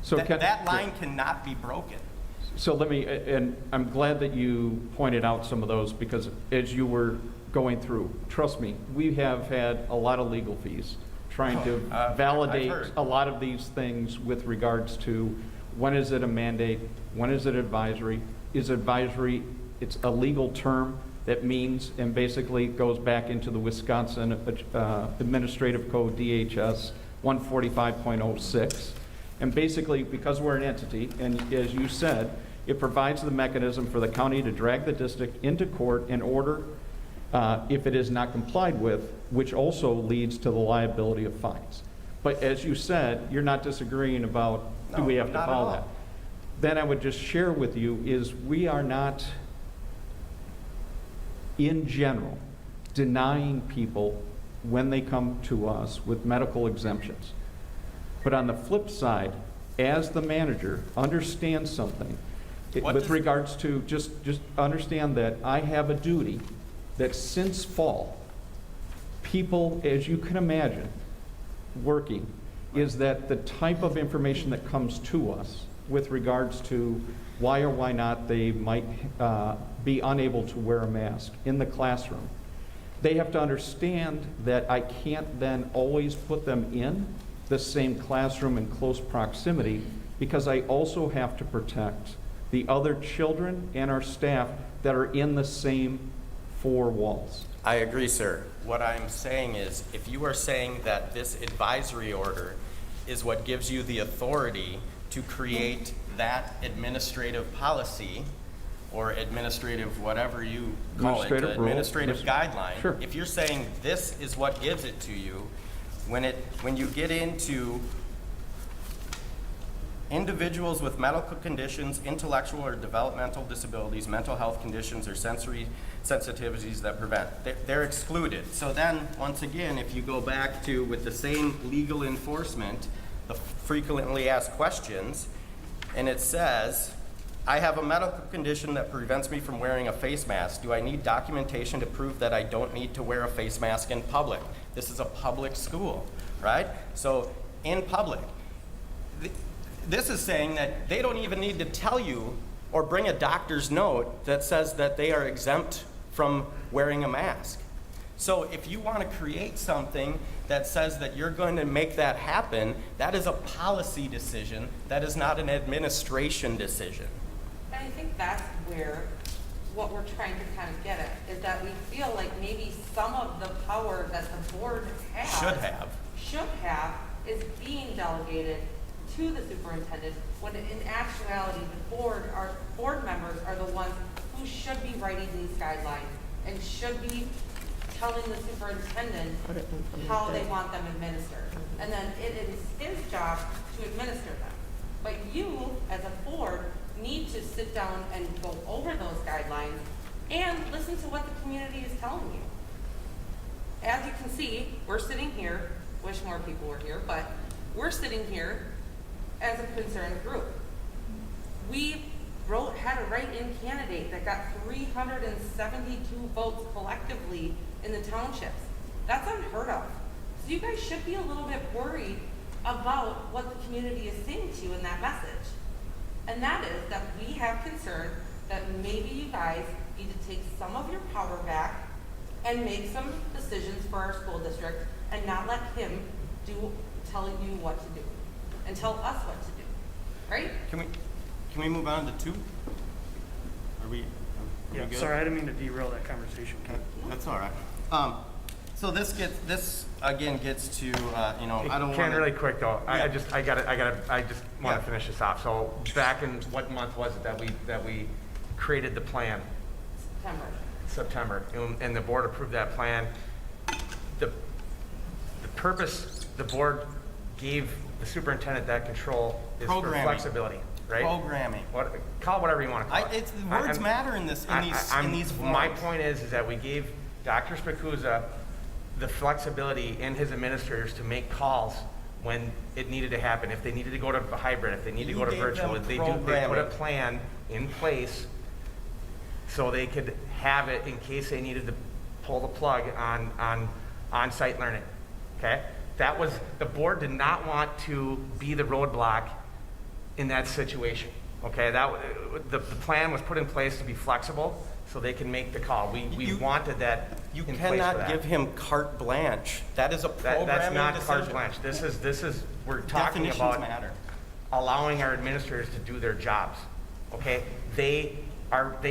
that line cannot be broken. So let me, and I'm glad that you pointed out some of those, because as you were going through, trust me, we have had a lot of legal fees trying to I've validate heard. a lot of these things with regards to when is it a mandate, when is it advisory? Is advisory, it's a legal term that means, and basically goes back into the Wisconsin Administrative Code, DHS 145.06. And basically, because we're an entity, and as you said, it provides the mechanism for the county to drag the district into court in order, if it is not complied with, which also leads to the liability of fines. But as you said, you're not disagreeing about, do we have to not at follow all. that? Then I would just share with you is we are not, in general, denying people when they come to us with medical exemptions. But on the flip side, as the manager, understand something. What With does- regards to, just understand that I have a duty that since fall, people, as you can imagine, working, is that the type of information that comes to us with regards to why or why not they might be unable to wear a mask in the classroom, they have to understand that I can't then always put them in the same classroom in close proximity, because I also have to protect the other children and our staff that are in the same four walls. I agree, sir. What I'm saying is, if you are saying that this advisory order is what gives you the authority to create that administrative policy, or administrative, whatever you call it, Administrative rule. administrative guideline. Sure. If you're saying this is what gives it to you, when you get into individuals with medical conditions, intellectual or developmental disabilities, mental health conditions, or sensory sensitivities that prevent, they're excluded. So then, once again, if you go back to, with the same legal enforcement, the frequently asked questions, and it says, I have a medical condition that prevents me from wearing a face mask. Do I need documentation to prove that I don't need to wear a face mask in public? This is a public school, right? So in public, this is saying that they don't even need to tell you or bring a doctor's note that says that they are exempt from wearing a mask. So if you want to create something that says that you're going to make that happen, that is a policy decision. That is not an administration decision. And I think that's where what we're trying to kind of get at is that we feel like maybe some of the power that the board has should have is being delegated to the superintendent, when in actuality the board members are the ones who should be writing these guidelines and should be telling the superintendent how they want them administered. And then it is his job to administer them. But you, as a board, need to sit down and go over those guidelines and listen to what the community is telling you. As you can see, we're sitting here, wish more people were here, but we're sitting here as a concerned group. We had a write-in candidate that got 372 votes collectively in the townships. That's unheard of. So you guys should be a little bit worried about what the community is saying to you in that message. And that is that we have concern that maybe you guys need to take some of your power back and make some decisions for our school district and not let him tell you what to do and tell us what to do, right? Can we move on to 2? Are we Yeah, good? sorry, I didn't mean to derail that conversation, Kate. That's all right. So this again gets to I don't Ken, want really quick though, I Yeah. just want Yeah. to finish this off. So back in, what month was it that we created the plan? September, and the board approved that plan. The purpose the board gave the superintendent that control is for Programming. flexibility, right? Programming. Call it whatever you want to call it. Words matter in these forms. My point is that we gave Dr. Spikuza the flexibility in his administrators to make calls when it needed to happen. If they needed to go to hybrid, if they need to You go to gave virtual, them they put a programming. plan in place so they could have it in case they needed to pull the plug on on-site learning, okay? The board did not want to be the roadblock in that situation. Okay, the plan was put in place to be flexible, so they can make the call. We wanted that You in place for cannot that. give him carte blanche. That is a programming That's not decision. carte blanche. This is, we're talking Definitions about matter. allowing our administrators to do their jobs, okay? They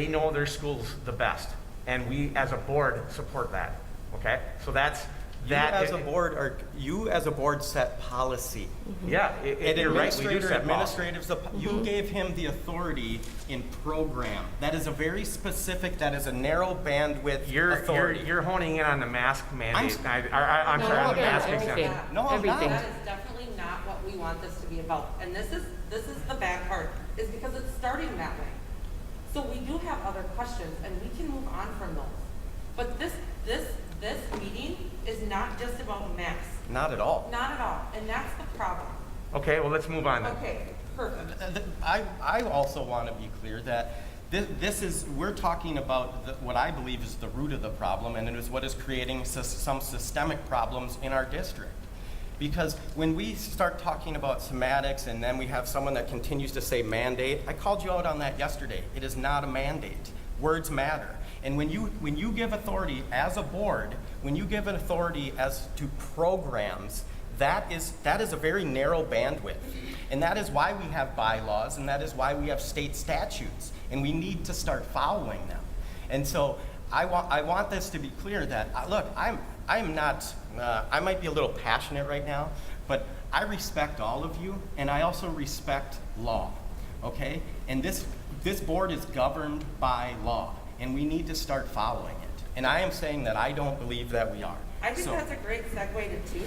know their schools the best, and we, as a board, support that, okay? So that's, You as a board set policy. yeah, you're right, we do set policy. You gave him the authority in program. That is a very specific, that is a narrow bandwidth authority. You're honing in on the mask mandate. I'm No, sorry, on the again, mask everything. exemption. No, I'm not. Everything. That is definitely not what we want this to be about. And this is the bad part, is because it's starting that way. So we do have other questions, and we can move on from those. But this meeting is not just about masks. Not at all. Not at all. And that's the problem. Okay, well, let's move on then. Okay, perfect. I also want to be clear that we're talking about what I believe is the root of the problem, and it is what is creating some systemic problems in our district. Because when we start talking about semantics and then we have someone that continues to say mandate, I called you out on that yesterday. It is not a mandate. Words matter. And when you give authority as a board, when you give an authority as to programs, that is a very narrow bandwidth. And that is why we have bylaws, and that is why we have state statutes, and we need to start following them. And so I want this to be clear that, look, I'm not, I might be a little passionate right now, but I respect all of you, and I also respect law, okay? And this board is governed by law, and we need to start following it. And I am saying that I don't believe that we are. I think that's a great segue to two.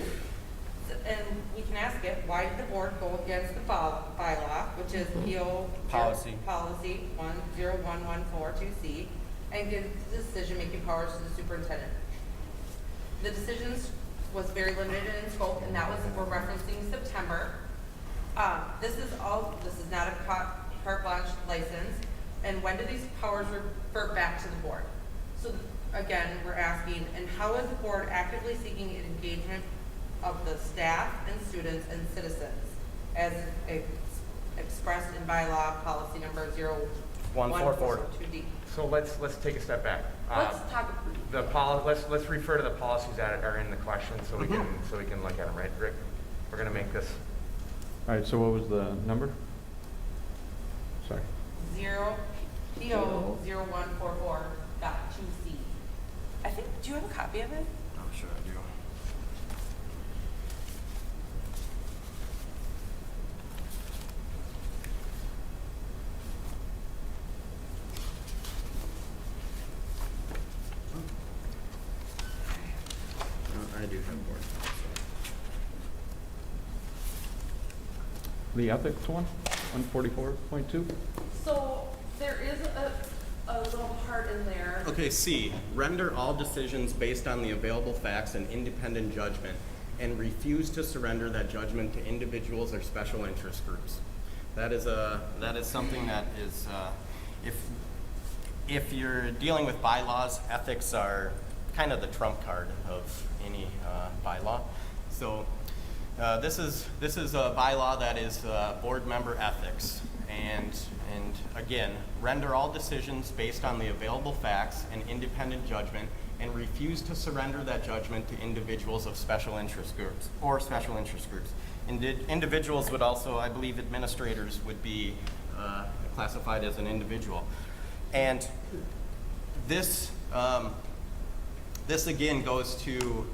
And we can ask it, why did the board go against the bylaw, which is PO Policy 101142C, and give decision-making powers to the superintendent? The decisions was very limited in scope, and that was, we're referencing September. This is not a carte blanche license. And when do these powers revert back to the board? So again, we're asking, and how is the board actively seeking engagement of the staff and students and citizens as expressed in bylaw policy number 144. So let's take a step back. Let's talk. Let's refer to the policies that are in the question so we can look at them, right, Rick? We're gonna make this. All right, so what was the number? Sorry. PO 0144.2C. I think, do you have a copy of it? I'm sure I do. I do have more. The ethics one, 144.2? So there is a little part in there. Okay, C, render all decisions based on the available facts and independent judgment, and refuse to surrender that judgment to individuals or special interest groups. That is something that is, if you're dealing with bylaws, ethics are kind of the trump card of any bylaw. So this is a bylaw that is board member ethics, and again, render all decisions based on the available facts and independent judgment, and refuse to surrender that judgment to individuals of special interest groups or special interest groups. Individuals would also, I believe, administrators would be classified as an individual, and this again goes to,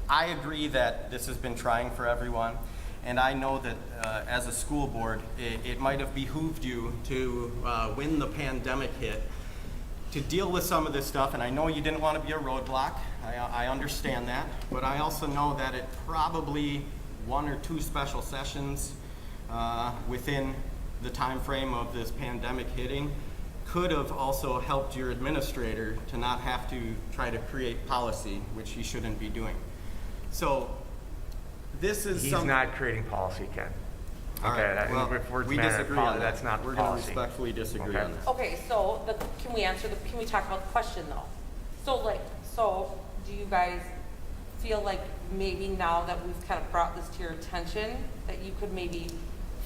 I agree that this has been trying for everyone, and I know that as a school board, it might have behooved you to, when the pandemic hit, to deal with some of this stuff, and I know you didn't want to be a roadblock. I understand that, but I also know that it probably 1 or 2 special sessions within the time frame of this pandemic hitting could have also helped your administrator to not have to try to create policy, which he shouldn't be doing. So this is He's not creating policy, Ken. All Okay, right, well, we disagree on that. That's not We're going to policy. respectfully disagree Okay. on that. Okay, so can we talk about the question though? So do you guys feel like maybe now that we've kind of brought this to your attention, that you could maybe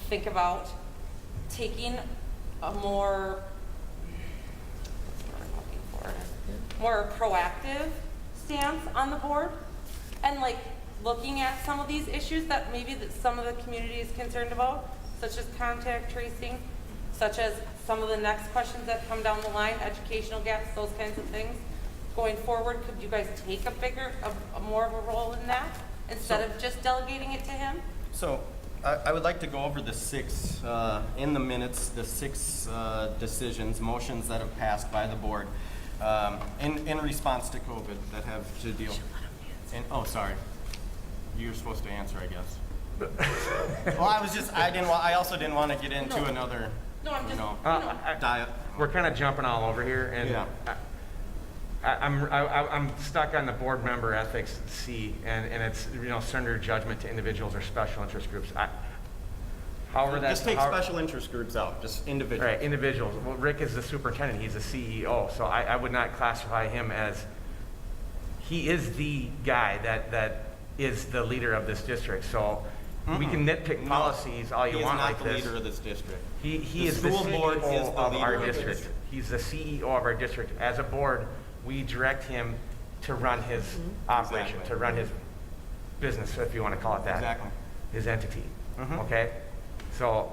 think about taking a more, what's the word I'm looking for? More proactive stance on the board, and like looking at some of these issues that maybe that some of the community is concerned about, such as contact tracing, such as some of the next questions that come down the line, educational gaps, those kinds of things. Going forward, could you guys take a more of a role in that instead of just delegating it to him? So I would like to go over the six, in the minutes, the six decisions, motions that have passed by the board in response to COVID that have to deal. And, oh, sorry. You're supposed to answer, I guess. Well, I also didn't want to get into another, No, I'm just, diet. We're kind of jumping all over here, and Yeah. I'm stuck on the board member ethics C, and it's, surrender judgment to individuals or special interest groups. However that's... Just take special interest groups out, just individuals. Right, individuals. Well, Rick is the superintendent, he's the CEO, so I would not classify him as, he is the guy that is the leader of this district, so we can nitpick No. policies all you want like He is not the this. leader of this district. He is the school board CEO is the of leader our of the district. district. He's the CEO of our district. As a board, we direct him to run his operation, Exactly. to run his business, if you want to call it that. Exactly. His entity. Mhm. Okay? So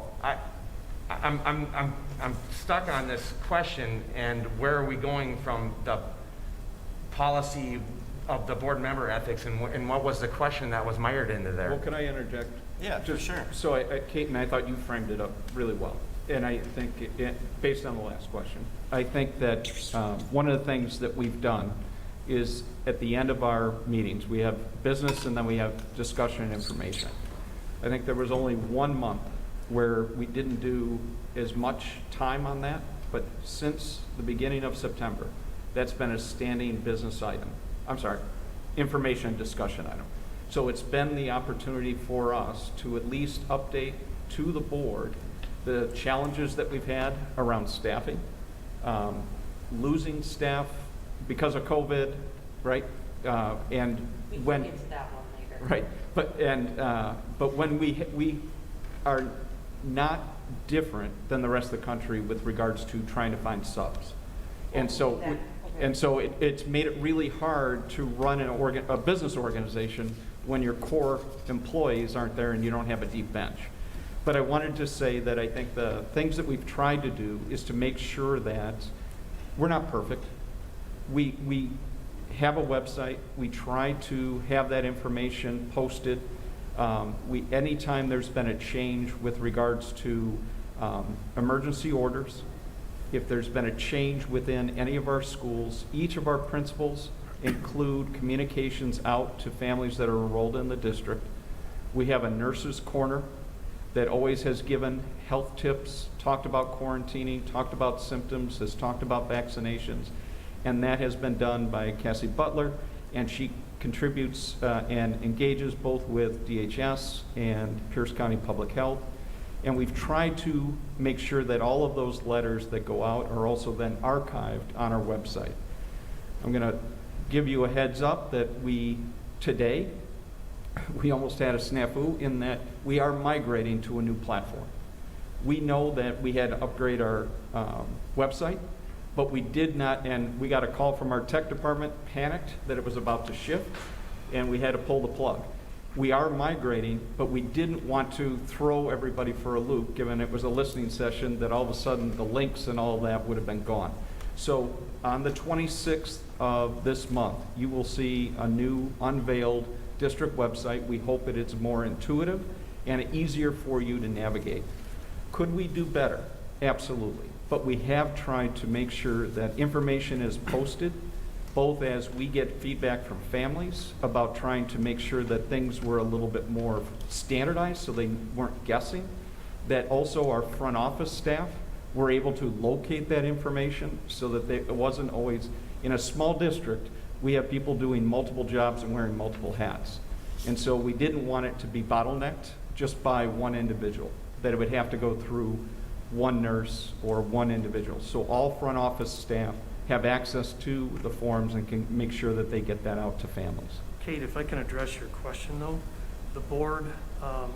I'm stuck on this question, and where are we going from the policy of the board member ethics, and what was the question that was mired into there? Well, can I interject? Yeah, sure. So, Kate, and I thought you framed it up really well. And I think, based on the last question, I think that one of the things that we've done is at the end of our meetings, we have business and then we have discussion and information. I think there was only 1 month where we didn't do as much time on that, but since the beginning of September, that's been a standing business item. I'm sorry, information and discussion item. So it's been the opportunity for us to at least update to the board the challenges that we've had around staffing, losing staff because of COVID, right? And we can when, get to that one later. right, but when we are not different than the rest of the country with regards to trying to find subs. And so, Okay. and so it's made it really hard to run a business organization when your core employees aren't there and you don't have a deep bench. But I wanted to say that I think the things that we've tried to do is to make sure that we're not perfect. We have a website. We try to have that information posted. Anytime there's been a change with regards to emergency orders, if there's been a change within any of our schools, each of our principals include communications out to families that are enrolled in the district. We have a nurse's corner that always has given health tips, talked about quarantining, talked about symptoms, has talked about vaccinations, and that has been done by Cassie Butler, and she contributes and engages both with DHS and Pierce County Public Health. And we've tried to make sure that all of those letters that go out are also then archived on our website. I'm going to give you a heads up that today, we almost had a snafu in that we are migrating to a new platform. We know that we had to upgrade our website, but we did not, and we got a call from our tech department, panicked that it was about to shift, and we had to pull the plug. We are migrating, but we didn't want to throw everybody for a loop, given it was a listening session, that all of a sudden the links and all that would have been gone. So on the 26th of this month, you will see a new unveiled district website. We hope that it's more intuitive and easier for you to navigate. Could we do better? Absolutely. But we have tried to make sure that information is posted, both as we get feedback from families about trying to make sure that things were a little bit more standardized so they weren't guessing, that also our front office staff were able to locate that information so that it wasn't always, in a small district, we have people doing multiple jobs and wearing multiple hats. And so we didn't want it to be bottlenecked just by one individual, that it would have to go through one nurse or one individual. So all front office staff have access to the forms and can make sure that they get that out to families. Kate, if I can address your question though, the board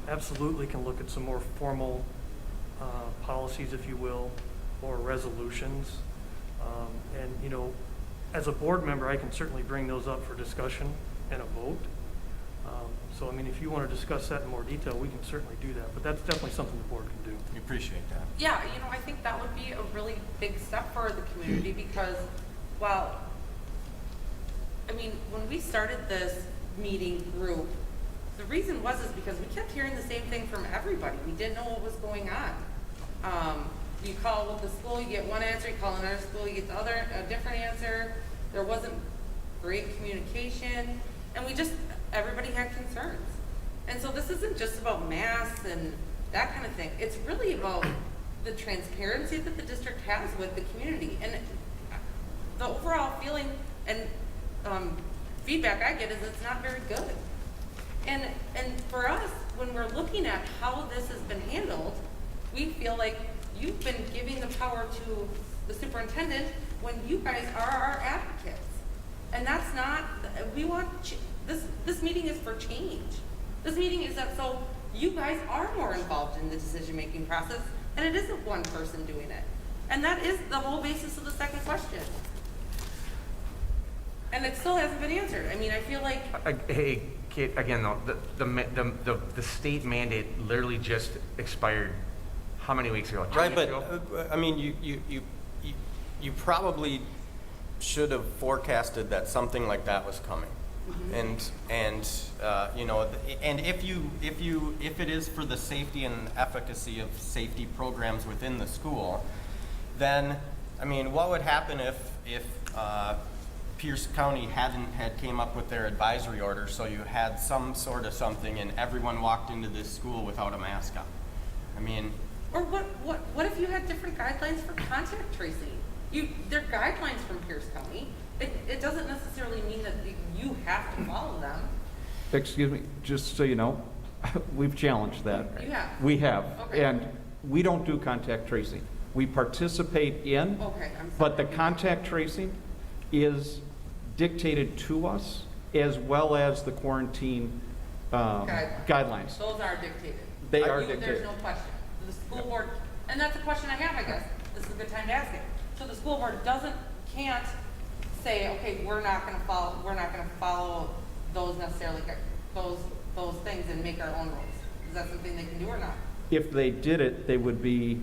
absolutely can look at some more formal policies, if you will, or resolutions. And, you know, as a board member, I can certainly bring those up for discussion and a vote. So, I mean, if you want to discuss that in more detail, we can certainly do that, but that's definitely something the board can do. We appreciate that. Yeah, you know, I think that would be a really big step for the community because, well, I mean, when we started this meeting group, the reason was is because we kept hearing the same thing from everybody. We didn't know what was going on. You call with the school, you get one answer. You call another school, you get a different answer. There wasn't great communication, and everybody had concerns. And so this isn't just about masks and that kind of thing. It's really about the transparency that the district has with the community. And the overall feeling and feedback I get is it's not very good. And for us, when we're looking at how this has been handled, we feel like you've been giving the power to the superintendent when you guys are our advocates. And that's not, we want, this meeting is for change. This meeting is that so you guys are more involved in the decision-making process, and it isn't one person doing it. And that is the whole basis of the second question. And it still hasn't been answered. I mean, I feel like... Hey, Kate, again, though, the state mandate literally just expired how many weeks ago? 2 Right, weeks but ago? I mean, you probably should have forecasted that something like that was coming. And you know, and if it is for the safety and efficacy of safety programs within the school, then I mean, what would happen if Pierce County had came up with their advisory order, so you had some sort of something and everyone walked into this school without a mask on? I mean, Or what if you had different guidelines for contact tracing? They're guidelines from Pierce County. It doesn't necessarily mean that you have to follow them. Excuse me, just so you know, we've challenged that. You have? We have. Okay. And we don't do contact tracing. We participate in, Okay, I'm sorry. but the contact tracing is dictated to us as well as the quarantine guidelines. Those are dictated. They are There's dictated. no question. The school board, and that's a question I have, I guess. This is a good time to ask it. So the school board can't say, okay, we're not going to follow those necessarily, those things and make our own rules. Is that something they can do or not? If they did it, they would be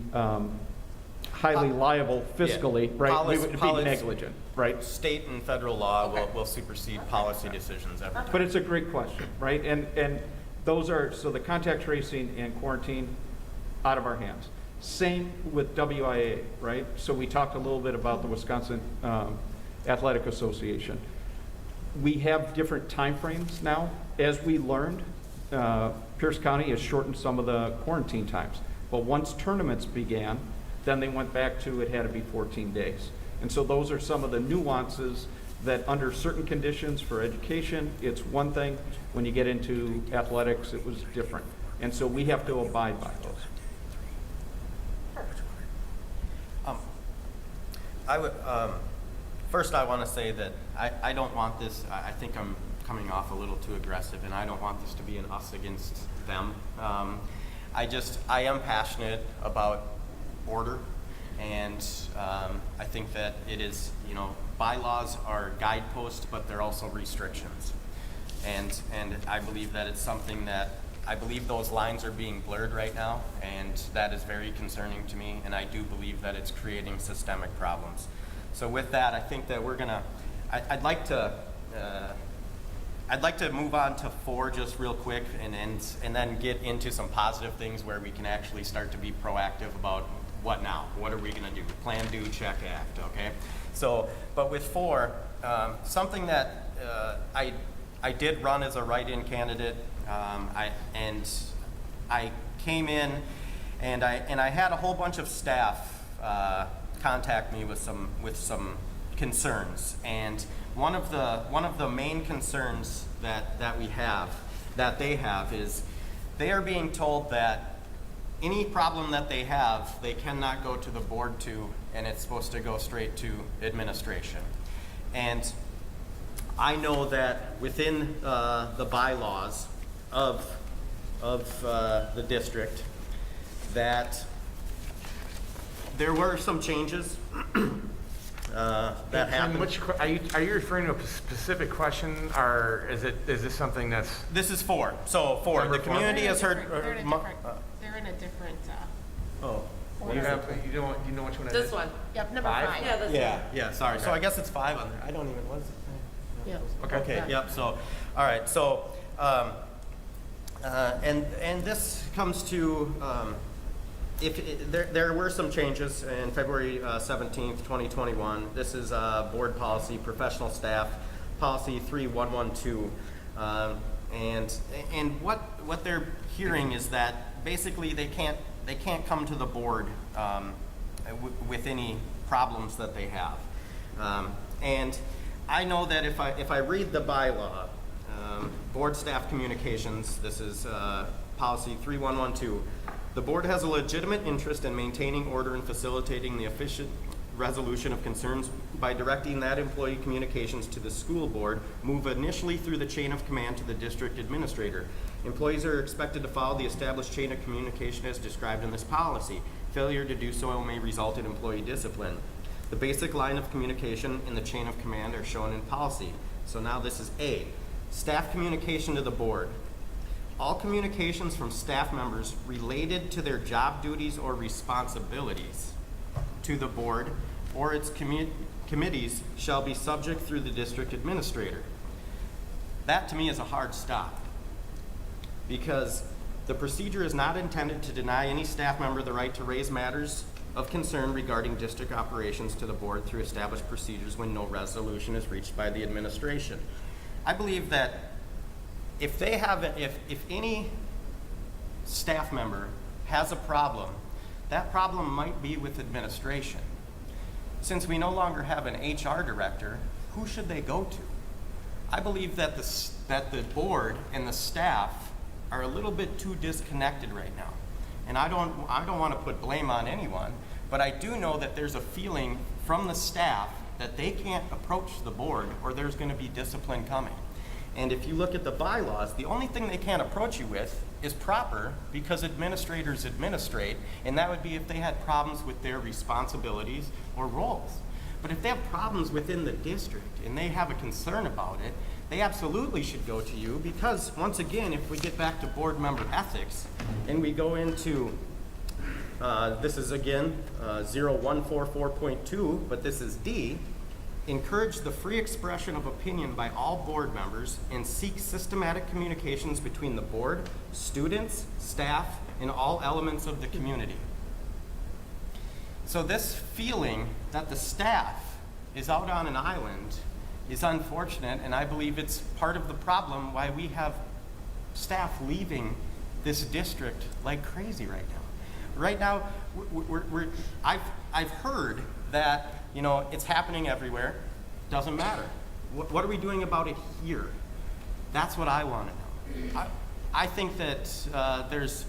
highly liable fiscally, right? We would be negligent, right? state and federal law will supersede policy decisions every time. But it's a great question, right? And those are, so the contact tracing and quarantine, out of our hands. Same with WIA, right? So we talked a little bit about the Wisconsin Athletic Association. We have different timeframes now. As we learned, Pierce County has shortened some of the quarantine times. But once tournaments began, then they went back to it had to be 14 days. And so those are some of the nuances that under certain conditions for education, it's one thing. When you get into athletics, it was different. And so we have to abide by those. I would, first I want to say that I don't want this, I think I'm coming off a little too aggressive, and I don't want this to be an us against them. I am passionate about order, and I think that it is, you know, bylaws are guideposts, but they're also restrictions. And I believe that it's something that, I believe those lines are being blurred right now, and that is very concerning to me, and I do believe that it's creating systemic problems. So with that, I think that we're gonna, I'd like to move on to 4 just real quick, and then get into some positive things where we can actually start to be proactive about what now? What are we gonna do? Plan, do, check, act, okay? So, but with 4, something that I did run as a write-in candidate. I came in, and I had a whole bunch of staff contact me with some concerns. And one of the main concerns that they have is they are being told that any problem that they have, they cannot go to the board to, and it's supposed to go straight to administration. And I know that within the bylaws of the district, that There were some changes that And happened. are you referring to a specific question, or is this something that's? This is 4. So 4, Number the 4. community has heard. They're in a different, Oh. You know which one it is? This one. yep, number 5? 5. Yeah, this one. Yeah, sorry. So Okay. I guess it's 5 on there. I don't even, was it? Yeah. Okay. Okay, yep, so, all right, so, and this comes to, there were some changes in February 17th, 2021. This is board policy, professional staff, policy 3112. And what they're hearing is that basically they can't come to the board with any problems that they have. And I know that if I read the bylaw, board staff communications, this is policy 3112, the board has a legitimate interest in maintaining order and facilitating the efficient resolution of concerns by directing that employee communications to the school board move initially through the chain of command to the district administrator. Employees are expected to follow the established chain of communication as described in this policy. Failure to do so may result in employee discipline. The basic line of communication in the chain of command are shown in policy. So now this is A, staff communication to the board. All communications from staff members related to their job duties or responsibilities to the board or its committees shall be subject through the district administrator. That to me is a hard stop, because the procedure is not intended to deny any staff member the right to raise matters of concern regarding district operations to the board through established procedures when no resolution is reached by the administration. I believe that if any staff member has a problem, that problem might be with administration. Since we no longer have an HR director, who should they go to? I believe that the board and the staff are a little bit too disconnected right now. And I don't want to put blame on anyone, but I do know that there's a feeling from the staff that they can't approach the board or there's going to be discipline coming. And if you look at the bylaws, the only thing they can't approach you with is proper, because administrators administrate, and that would be if they had problems with their responsibilities or roles. But if they have problems within the district and they have a concern about it, they absolutely should go to you, because once again, if we get back to board member ethics and we go into, this is again 0144.2, but this is D, encourage the free expression of opinion by all board members and seek systematic communications between the board, students, staff, and all elements of the community. So this feeling that the staff is out on an island is unfortunate, and I believe it's part of the problem why we have staff leaving this district like crazy right now. Right now, I've heard that, you know, it's happening everywhere. Doesn't matter. What are we doing about it here? That's what I want to know. I think that there's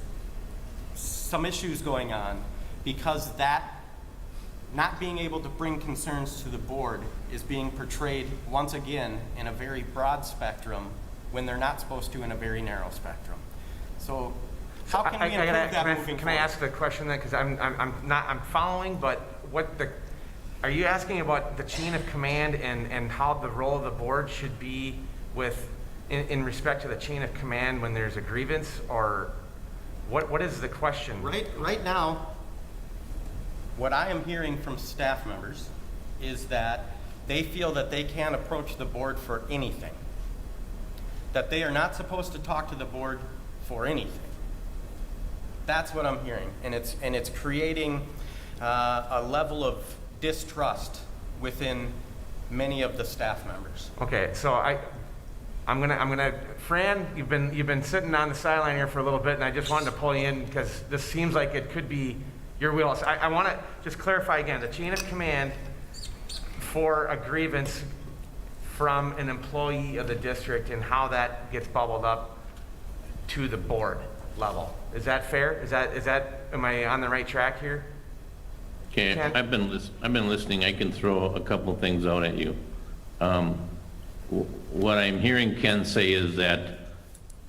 some issues going on because that not being able to bring concerns to the board is being portrayed once again in a very broad spectrum when they're not supposed to in a very narrow spectrum. So how can we improve that moving forward? Can I ask the question then? Because I'm following, but are you asking about the chain of command and how the role of the board should be in respect to the chain of command when there's a grievance, or what is the question? Right now, what I am hearing from staff members is that they feel that they can't approach the board for anything. That they are not supposed to talk to the board for anything. That's what I'm hearing, and it's creating a level of distrust within many of the staff members. Okay, so I'm gonna Fran, you've been sitting on the sideline here for a little bit, and I just wanted to pull you in because this seems like it could be your wheelhouse. I want to just clarify again the chain of command for a grievance from an employee of the district and how that gets bubbled up to the board level. Is that fair? Am I on the right track here? Okay, Ken? I've been listening. I can throw a couple of things out at you. What I'm hearing Ken say is that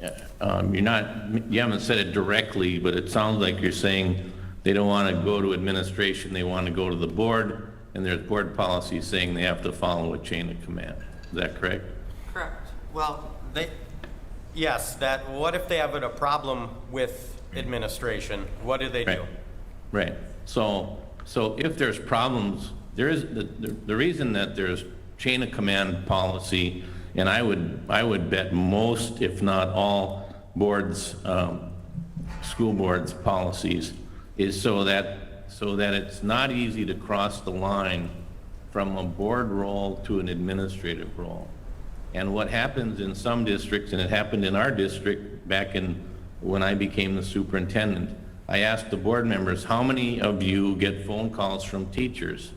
you haven't said it directly, but it sounds like you're saying they don't want to go to administration, they want to go to the board, and there's board policy saying they have to follow a chain of command. Is that correct? Correct. Well, yes, what if they have a problem with administration? What do they do? Right. So if there's problems, there is, the reason that there's chain of command policy, and I would bet most, if not all, boards, school boards' policies, is so that it's not easy to cross the line from a board role to an administrative role. And what happens in some districts, and it happened in our district back when I became the superintendent, I asked the board members, how many of you get phone calls from teachers?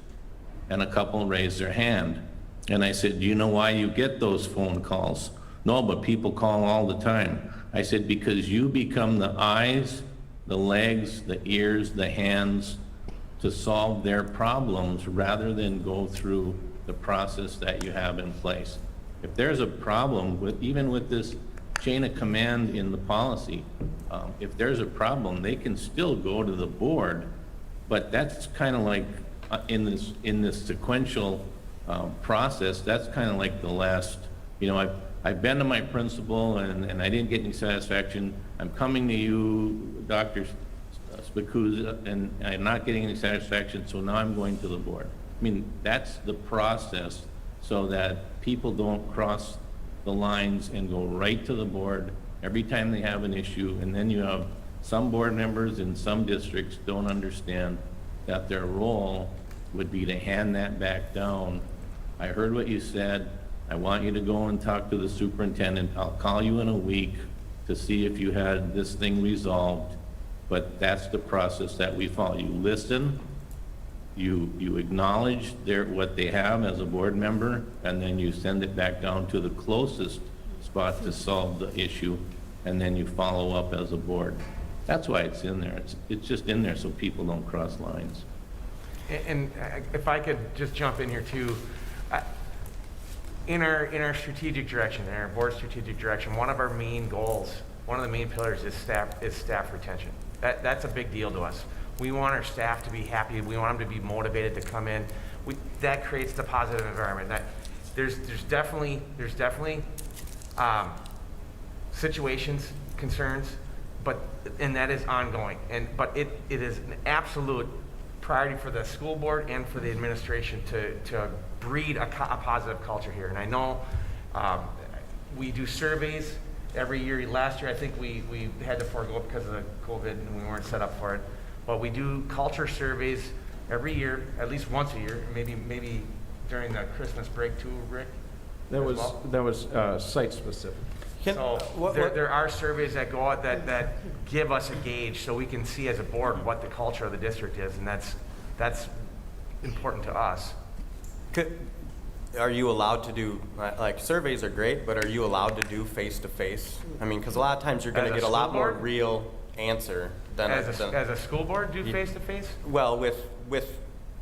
And a couple raised their hand. And I said, do you know why you get those phone calls? No, but people call all the time. I said, because you become the eyes, the legs, the ears, the hands to solve their problems rather than go through the process that you have in place. If there's a problem even with this chain of command in the policy, if there's a problem, they can still go to the board, but that's kind of like in this sequential process, that's kind of like the last, I've been to my principal and I didn't get any satisfaction. I'm coming to you, Dr. Spikuza, and I'm not getting any satisfaction, so now I'm going to the board. I mean, that's the process so that people don't cross the lines and go right to the board every time they have an issue. And then you have some board members in some districts don't understand that their role would be to hand that back down. I heard what you said. I want you to go and talk to the superintendent. I'll call you in a week to see if you had this thing resolved. But that's the process that we follow. You listen, you acknowledge what they have as a board member, and then you send it back down to the closest spot to solve the issue, and then you follow up as a board. That's why it's in there. It's just in there so people don't cross lines. And if I could just jump in here too, in our strategic direction, in our board strategic direction, one of our main goals, one of the main pillars is staff retention. That's a big deal to us. We want our staff to be happy. We want them to be motivated to come in. That creates the positive environment. There's definitely situations, concerns, and that is ongoing. But it is an absolute priority for the school board and for the administration to breed a positive culture here. And I know we do surveys every year. Last year, I think we had to forego because of the COVID and we weren't set up for it. But we do culture surveys every year, at least once a year, maybe during the Christmas break too, Rick? That was site specific. There are surveys that go out that give us a gauge so we can see as a board what the culture of the district is, and that's important to us. Are you allowed to do, like, surveys are great, but are you allowed to do face-to-face? I mean, because a lot of times you're going to get a lot more real answer than as a school board do face-to-face? Well, with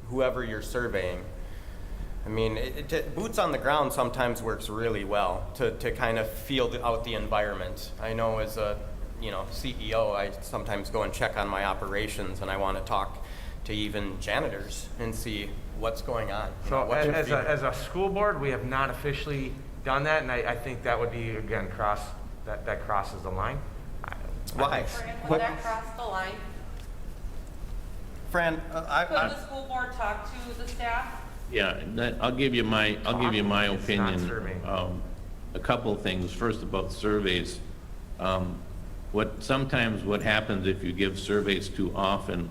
whoever you're surveying. I mean, boots on the ground sometimes works really well to kind of feel out the environment. I know as a CEO, I sometimes go and check on my operations, and I want to talk to even janitors and see what's going on. So as a school board, we have not officially done that, and I think that would be, again, that crosses the line. Why? Would that cross the line? Fran, Could the school board talk to the staff? Yeah, I'll give you my opinion. surveying. A couple of things. First, about surveys. Sometimes what happens if you give surveys too often,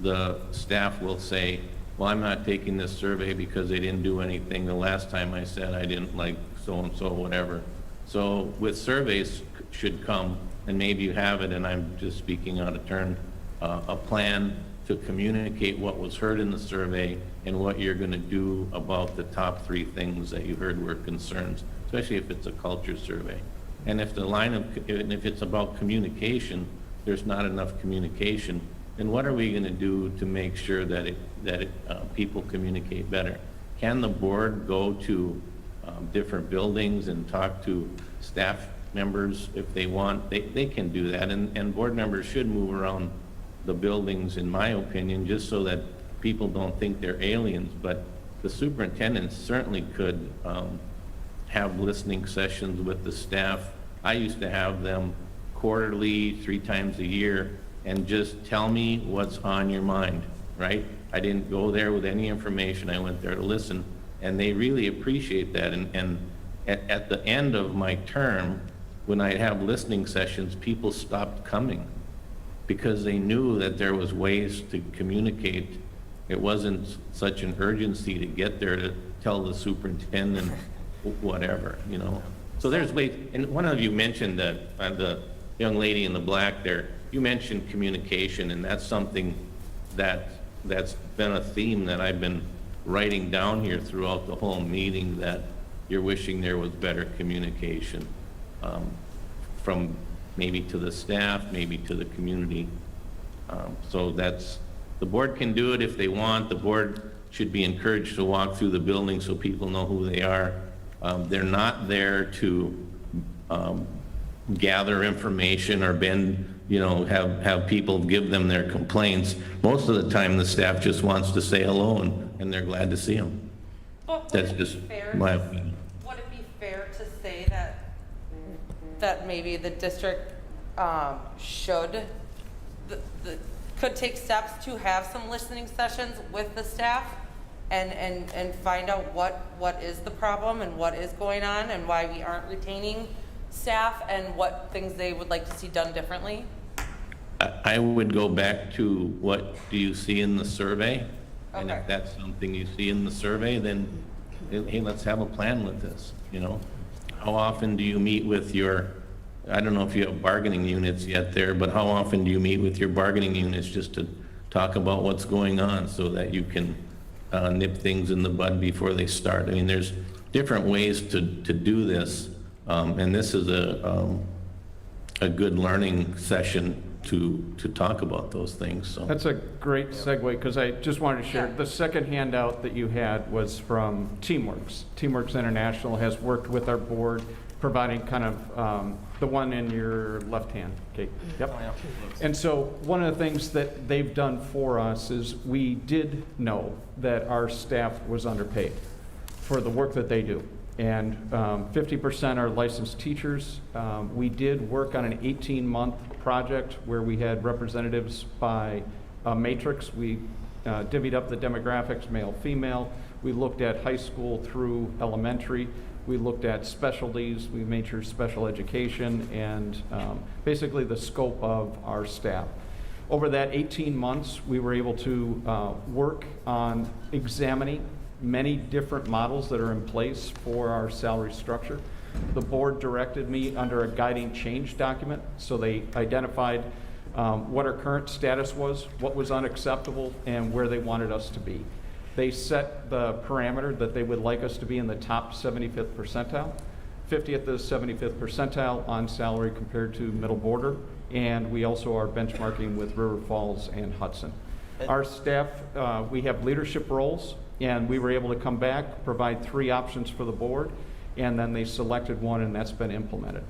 the staff will say, well, I'm not taking this survey because they didn't do anything the last time I said I didn't like so-and-so, whatever. So with surveys should come, and maybe you have it, and I'm just speaking out of turn, a plan to communicate what was heard in the survey and what you're going to do about the top 3 things that you heard were concerns, especially if it's a culture survey. And if if it's about communication, there's not enough communication, then what are we going to do to make sure that people communicate better? Can the board go to different buildings and talk to staff members if they want? They can do that, and board members should move around the buildings, in my opinion, just so that people don't think they're aliens. But the superintendent certainly could have listening sessions with the staff. I used to have them quarterly, 3 times a year, and just tell me what's on your mind, right? I didn't go there with any information. I went there to listen, and they really appreciate that. And at the end of my term, when I'd have listening sessions, people stopped coming because they knew that there was ways to communicate. It wasn't such an urgency to get there to tell the superintendent whatever, you know. So there's ways, and one of you mentioned that the young lady in the black there, you mentioned communication, and that's something that's been a theme that I've been writing down here throughout the whole meeting, that you're wishing there was better communication from maybe to the staff, maybe to the community. So that's, the board can do it if they want. The board should be encouraged to walk through the building so people know who they are. They're not there to gather information or have people give them their complaints. Most of the time, the staff just wants to say hello, and they're glad to see them. But That's just my opinion. would it be fair to say that maybe the district could take steps to have some listening sessions with the staff and find out what is the problem and what is going on and why we aren't retaining staff and what things they would like to see done differently? I would go back to what do you see in the survey? And Okay. if that's something you see in the survey, then, hey, let's have a plan with this, you know? How often do you meet with your, I don't know if you have bargaining units yet there, but how often do you meet with your bargaining units just to talk about what's going on so that you can nip things in the bud before they start? I mean, there's different ways to do this, and this is a good learning session to talk about those things, so. That's a great segue, because I just wanted to share, Yeah. the second handout that you had was from Teamworks. Teamworks International has worked with our board, providing kind of the one in your left hand, Kate. Yep. And so one of the things that they've done for us is we did know that our staff was underpaid for the work that they do. And 50% are licensed teachers. We did work on an 18-month project where we had representatives by matrix. We divvied up the demographics, male, female. We looked at high school through elementary. We looked at specialties. We made sure special education and basically the scope of our staff. Over that 18 months, we were able to work on examining many different models that are in place for our salary structure. The board directed me under a guiding change document, so they identified what our current status was, what was unacceptable, and where they wanted us to be. They set the parameter that they would like us to be in the top 75th percentile, 50th to 75th percentile on salary compared to middle border, and we also are benchmarking with River Falls and Hudson. Our staff, we have leadership roles, and we were able to come back, provide 3 options for the board, and then they selected one, and that's been implemented.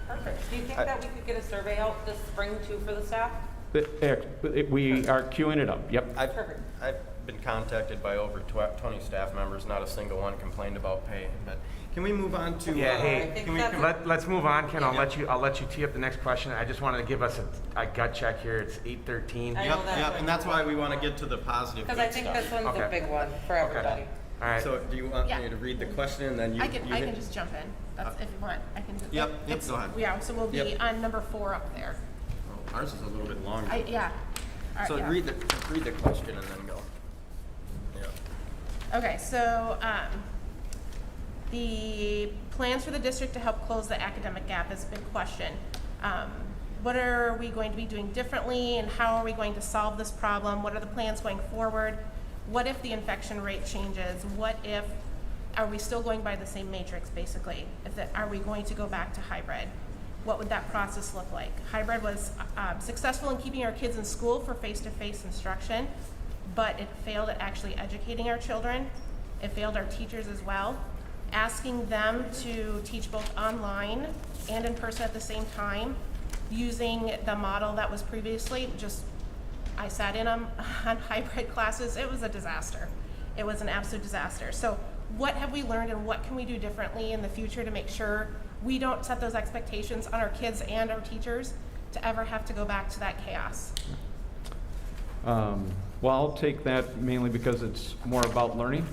Perfect. Do you think that we could get a survey out this spring too for the staff? We are queuing it up, yep. Perfect. I've been contacted by over 20 staff members, not a single one complained about pay. But can we move on to? Yeah, I hey, think can we? that's- let's move on, Ken. I'll let you tee up the next question. I just wanted to give us a gut check here. It's 8:13. I know Yep, that's yep, what- and that's why we want to get to the positive. Because I good think stuff. this one's Okay. a big one for everybody. All right. So do you want Yeah. me to read the question and then you? I can you hit- just jump in. That's if you want. I can. Yep, It's- go ahead. Yeah, so we'll be Yep. on number 4 up there. Oh, ours is a little bit longer. Yeah. All right, So yeah. read the question and then go. Yeah. Okay, so the plans for the district to help close the academic gap is a big question. What are we going to be doing differently, and how are we going to solve this problem? What are the plans going forward? What if the infection rate changes? What if, are we still going by the same matrix, basically? Are we going to go back to hybrid? What would that process look like? Hybrid was successful in keeping our kids in school for face-to-face instruction, but it failed at actually educating our children. It failed our teachers as well. Asking them to teach both online and in person at the same time, using the model that was previously just I sat in on hybrid classes. It was a disaster. It was an absolute disaster. So what have we learned and what can we do differently in the future to make sure we don't set those expectations on our kids and our teachers to ever have to go back to that chaos? Well, I'll take that mainly because it's more about learning.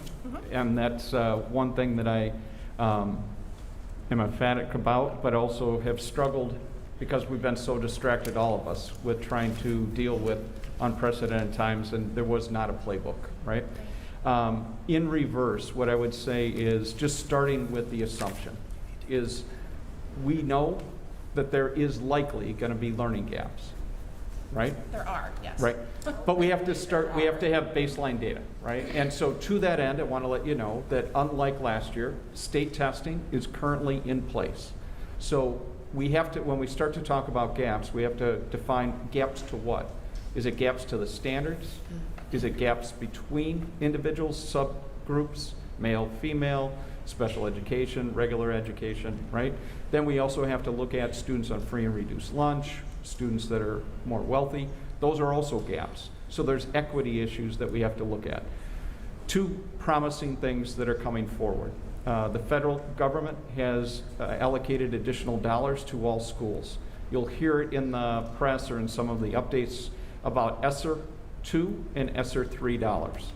And that's one thing that I am emphatic about, but also have struggled because we've been so distracted, all of us, with trying to deal with unprecedented times, and there was not a playbook, right? In reverse, what I would say is just starting with the assumption is we know that there is likely going to be learning gaps, right? There are, yes. Right. But we have to start, we have to have baseline data, right? And so to that end, I want to let you know that unlike last year, state testing is currently in place. So we have to, when we start to talk about gaps, we have to define gaps to what? Is it gaps to the standards? Is it gaps between individuals, subgroups, male, female, special education, regular education, right? Then we also have to look at students on free and reduced lunch, students that are more wealthy. Those are also gaps. So there's equity issues that we have to look at. Two promising things that are coming forward. The federal government has allocated additional dollars to all schools. You'll hear it in the press or in some of the updates about ESSER II and ESSER III dollars.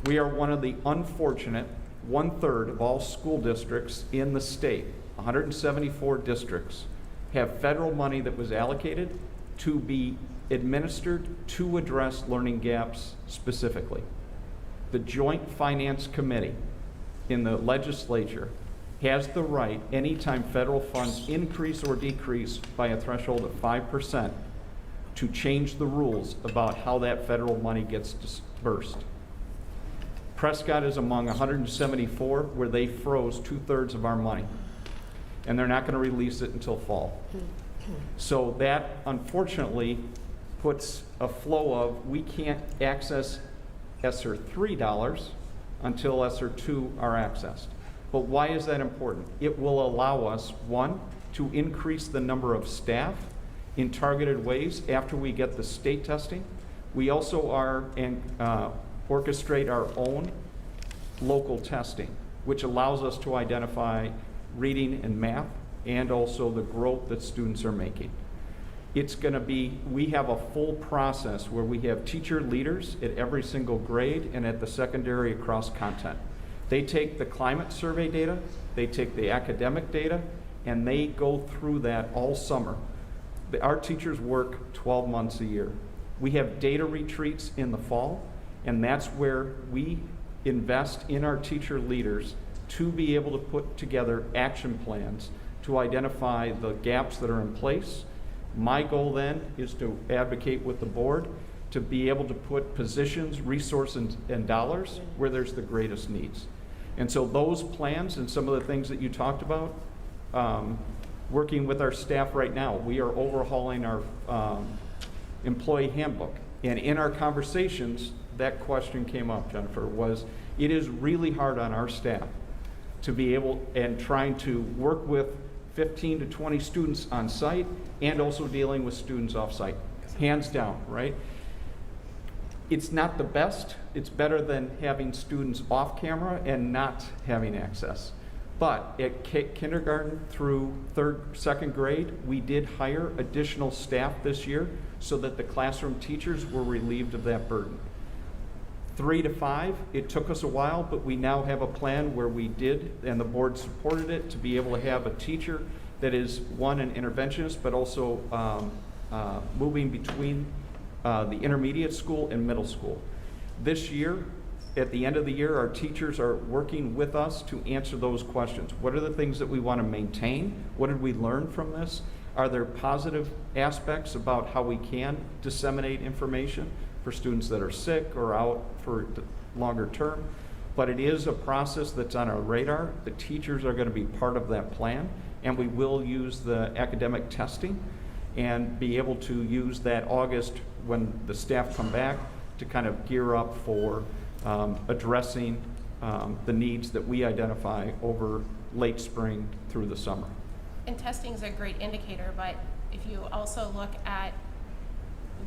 We are one of the unfortunate 1/3 of all school districts in the state, 174 districts, have federal money that was allocated to be administered to address learning gaps specifically. The Joint Finance Committee in the legislature has the right, anytime federal funds increase or decrease by a threshold of 5%, to change the rules about how that federal money gets dispersed. Prescott is among 174 where they froze 2/3 of our money, and they're not going to release it until fall. So that unfortunately puts a flow of, we can't access ESSER III dollars until ESSER II are accessed. But why is that important? It will allow us, one, to increase the number of staff in targeted ways after we get the state testing. We also are and orchestrate our own local testing, which allows us to identify reading and math and also the growth that students are making. It's going to be, we have a full process where we have teacher leaders at every single grade and at the secondary across content. They take the climate survey data, they take the academic data, and they go through that all summer. Our teachers work 12 months a year. We have data retreats in the fall, and that's where we invest in our teacher leaders to be able to put together action plans to identify the gaps that are in place. My goal then is to advocate with the board to be able to put positions, resources, and dollars where there's the greatest needs. And so those plans and some of the things that you talked about, working with our staff right now, we are overhauling our employee handbook. And in our conversations, that question came up, Jennifer, was it is really hard on our staff to be able and trying to work with 15 to 20 students on site and also dealing with students off site. Hands down, right? It's not the best. It's better than having students off camera and not having access. But at kindergarten through second grade, we did hire additional staff this year so that the classroom teachers were relieved of that burden. 3 to 5, it took us a while, but we now have a plan where we did, and the board supported it, to be able to have a teacher that is, one, an interventionist, but also moving between the intermediate school and middle school. This year, at the end of the year, our teachers are working with us to answer those questions. What are the things that we want to maintain? What did we learn from this? Are there positive aspects about how we can disseminate information for students that are sick or out for the longer term? But it is a process that's on our radar. The teachers are going to be part of that plan, and we will use the academic testing and be able to use that August when the staff come back to kind of gear up for addressing the needs that we identify over late spring through the summer. And testing is a great indicator, but if you also look at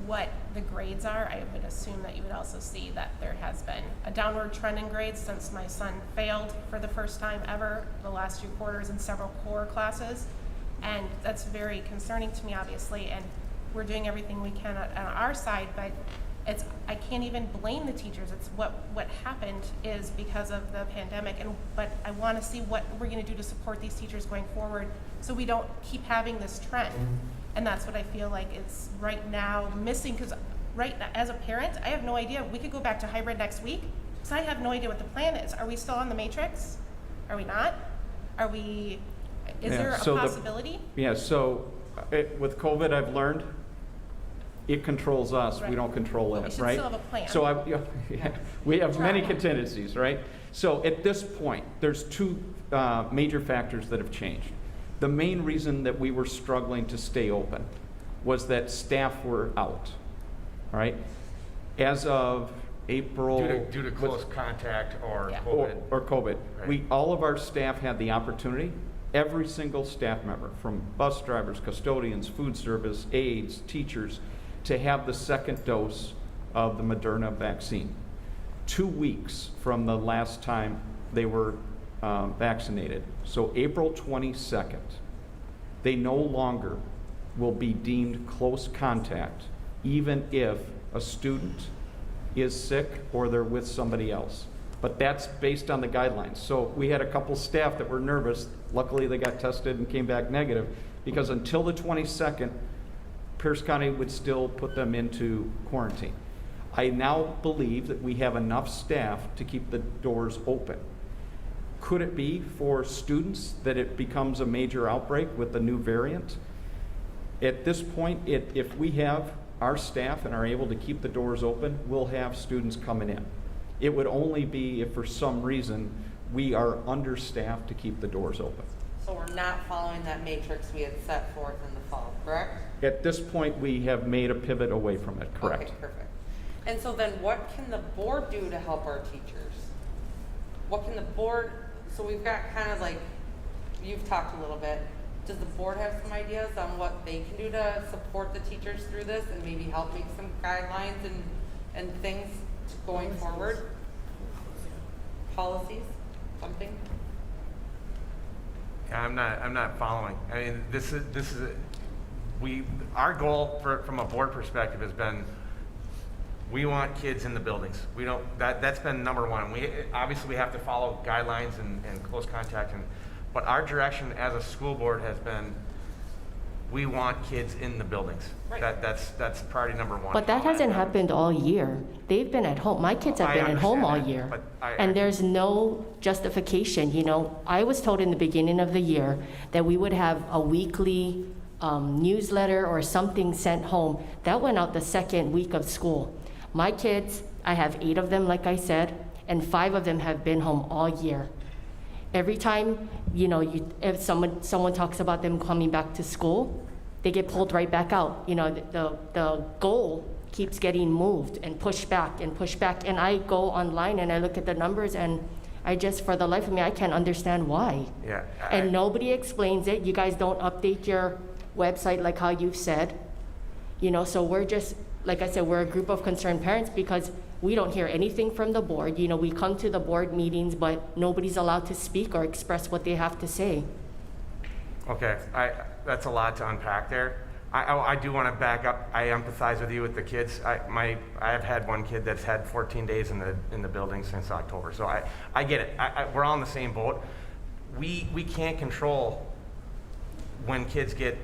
what the grades are, I would assume that you would also see that there has been a downward trend in grades since my son failed for the first time ever the last 2 quarters in several core classes. And that's very concerning to me, obviously, and we're doing everything we can on our side, but I can't even blame the teachers. It's what happened is because of the pandemic, but I want to see what we're going to do to support these teachers going forward so we don't keep having this trend. And that's what I feel like it's right now missing, because right now, as a parent, I have no idea. We could go back to hybrid next week, so I have no idea what the plan is. Are we still on the matrix? Are we not? Is there a possibility? So with COVID, I've learned it controls us, we Right. don't control But it, we should right? still have a plan. So we have many Try. contingencies, right? So at this point, there's 2 major factors that have changed. The main reason that we were struggling to stay open was that staff were out, all right? As of April. Due to close contact or Yeah. COVID. Or COVID. Right. All of our staff had the opportunity, every single staff member, from bus drivers, custodians, food service, aides, teachers, to have the second dose of the Moderna vaccine. 2 weeks from the last time they were vaccinated. So April 22nd, they no longer will be deemed close contact, even if a student is sick or they're with somebody else. But that's based on the guidelines. So we had a couple staff that were nervous. Luckily, they got tested and came back negative, because until the 22nd, Pierce County would still put them into quarantine. I now believe that we have enough staff to keep the doors open. Could it be for students that it becomes a major outbreak with the new variant? At this point, if we have our staff and are able to keep the doors open, we'll have students coming in. It would only be if for some reason we are understaffed to keep the doors open. So we're not following that matrix we had set forth in the fall, correct? At this point, we have made a pivot away from it, correct? Okay, perfect. And so then what can the board do to help our teachers? What can the board, so we've got kind of like, you've talked a little bit. Does the board have some ideas on what they can do to support the teachers through this and maybe help make some guidelines and things going forward? Policies, something? Yeah, I'm not following. I mean, our goal from a board perspective has been, we want kids in the buildings. That's been number one. We have to follow guidelines and close contact, but our direction as a school board has been, we want kids in the buildings. Right. That's priority number one. But that hasn't happened all year. They've been at home. My kids have I been at home all understand that, year. but And there's no justification, I was told in the beginning of the year that we would have a weekly newsletter or something sent home. That went out the second week of school. My kids, I have 8 of them, like I said, and 5 of them have been home all year. Every time, if someone talks about them coming back to school, they get pulled right back out. The goal keeps getting moved and pushed back and pushed back. And I go online and I look at the numbers, and I just, for the life of me, I can't understand why. Yeah. And nobody explains it. You guys don't update your website like how you've said. So we're just, like I said, we're a group of concerned parents because we don't hear anything from the board. We come to the board meetings, but nobody's allowed to speak or express what they have to say. Okay, that's a lot to unpack there. I do want to back up. I empathize with you with the kids. I have had one kid that's had 14 days in the building since October, so I get it. We're all in the same boat. We can't control when kids get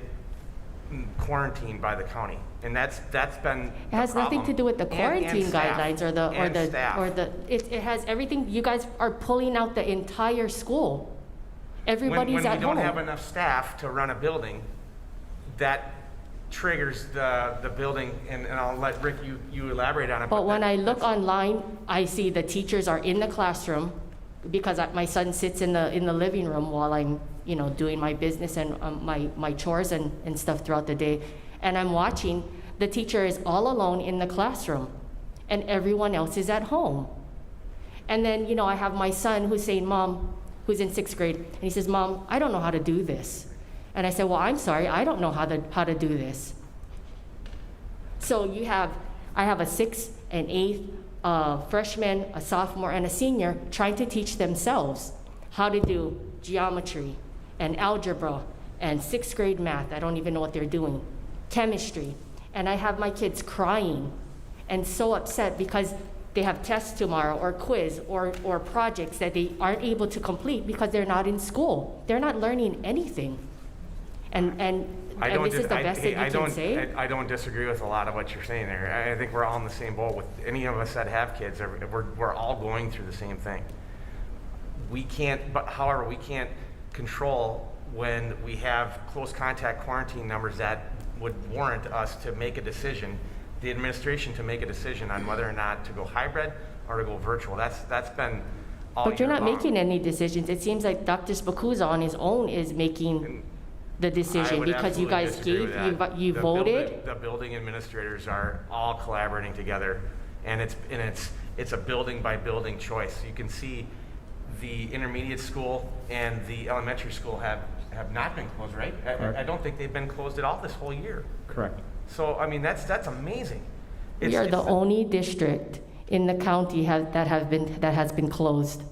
quarantined by the county, and that's been. It has nothing to do with the quarantine guidelines it has everything. You guys are pulling out the entire school. Everybody's at home. When we don't have enough staff to run a building, that triggers the building, and I'll let Rick, you elaborate on it. But when I look online, I see the teachers are in the classroom because my son sits in the living room while I'm doing my business and my chores and stuff throughout the day. And I'm watching, the teacher is all alone in the classroom and everyone else is at home. And then, I have my son who's saying, Mom, who's in 6th grade, and he says, Mom, I don't know how to do this. And I said, well, I'm sorry, I don't know how to do this. So I have a 6th and 8th freshman, a sophomore, and a senior trying to teach themselves how to do geometry and algebra and 6th grade math. I don't even know what they're doing. Chemistry. And I have my kids crying and so upset because they have tests tomorrow or quiz or projects that they aren't able to complete because they're not in school. They're not learning anything. And this is the best that you can say? I don't disagree with a lot of what you're saying there. I think we're all in the same boat with any of us that have kids. We're all going through the same thing. However, we can't control when we have close contact quarantine numbers that would warrant us to make a decision, the administration to make a decision on whether or not to go hybrid or to go virtual. That's been all But you're year not long. making any decisions. It seems like Dr. Spacuzza on his own is making the I decision would because you absolutely guys disagree with that. you voted. The building administrators are all collaborating together, and it's a building by building choice. You can see the intermediate school and the elementary school have not been closed, right? I don't think they've been closed at all this whole year. Correct. So I mean that's amazing. We are the only district in the county that has been closed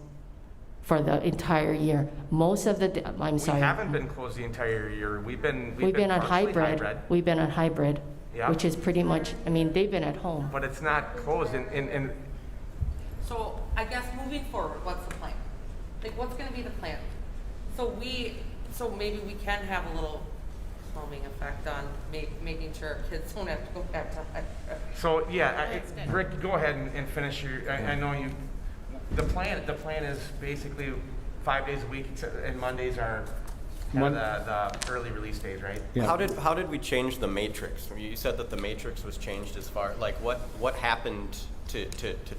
for the entire year. Most of the, I'm sorry. We haven't been closed the entire year. We've been on partially hybrid. We've been on hybrid, Yeah. which is pretty much, I mean, they've been at home. But it's not closed. And So I guess moving forward, what's the plan? Like, what's gonna be the plan? So maybe we can have a little calming effect on making sure kids don't have to go back to hybrid. so yeah, That's good. Rick, go ahead and finish your. I know you. The plan is basically 5 days a week, and Mondays are kind of the early release days, right? Yeah. How did we change the matrix? You said that the matrix was changed as far, like what happened to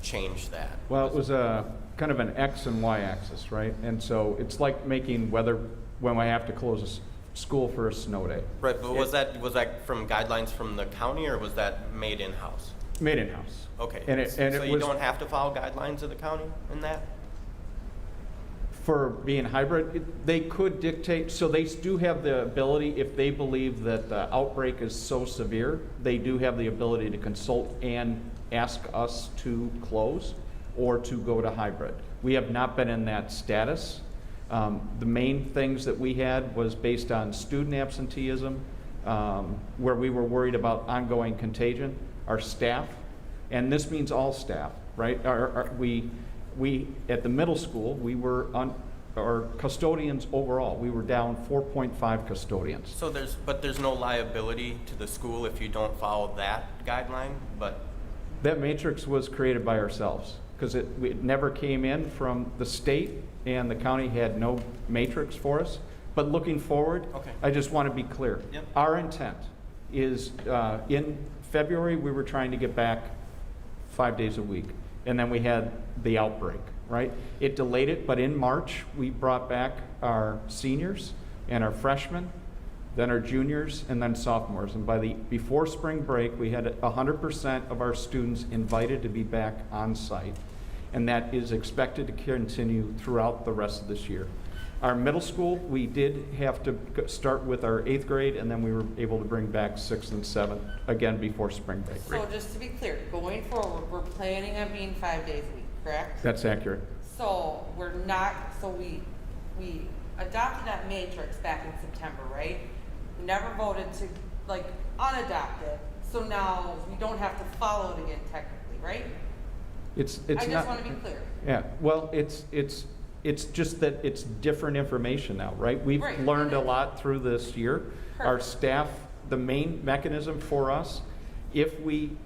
change that? Well, it was a kind of an X and Y axis, right? And so it's like making weather when we have to close a school for a snow day. Right, but was that from guidelines from the county, or was that made in-house? Made in-house. Okay, And so it you was don't have to follow guidelines of the county in that? for being hybrid. They could dictate, so they do have the ability, if they believe that the outbreak is so severe, they do have the ability to consult and ask us to close or to go to hybrid. We have not been in that status. The main things that we had was based on student absenteeism, where we were worried about ongoing contagion, our staff, and this means all staff, right? We at the middle school, we were our custodians overall, we were down 4.5 custodians. So there's no liability to the school if you don't follow that guideline, but That matrix was created by ourselves because it never came in from the state, and the county had no matrix for us. But looking forward, Okay. I just want to be clear. Yep. Our intent is, in February, we were trying to get back 5 days a week, and then we had the outbreak, right? It delayed it, but in March, we brought back our seniors and our freshmen, then our juniors, and then sophomores. And before spring break, we had 100% of our students invited to be back on site, and that is expected to continue throughout the rest of this year. Our middle school, we did have to start with our 8th grade, and then we were able to bring back 6th and 7th, again, before spring break. So just to be clear, going forward, we're planning on being 5 days a week, correct? That's accurate. So we're not, so we adopted that matrix back in September, right? We never voted to unadopt it, so now we don't have to follow it again technically, right? It's I not. just want to be clear. Yeah, well, it's just that it's different information now, right? We've Right. learned a lot through this year. Our Perfect. staff, the main mechanism for us, if we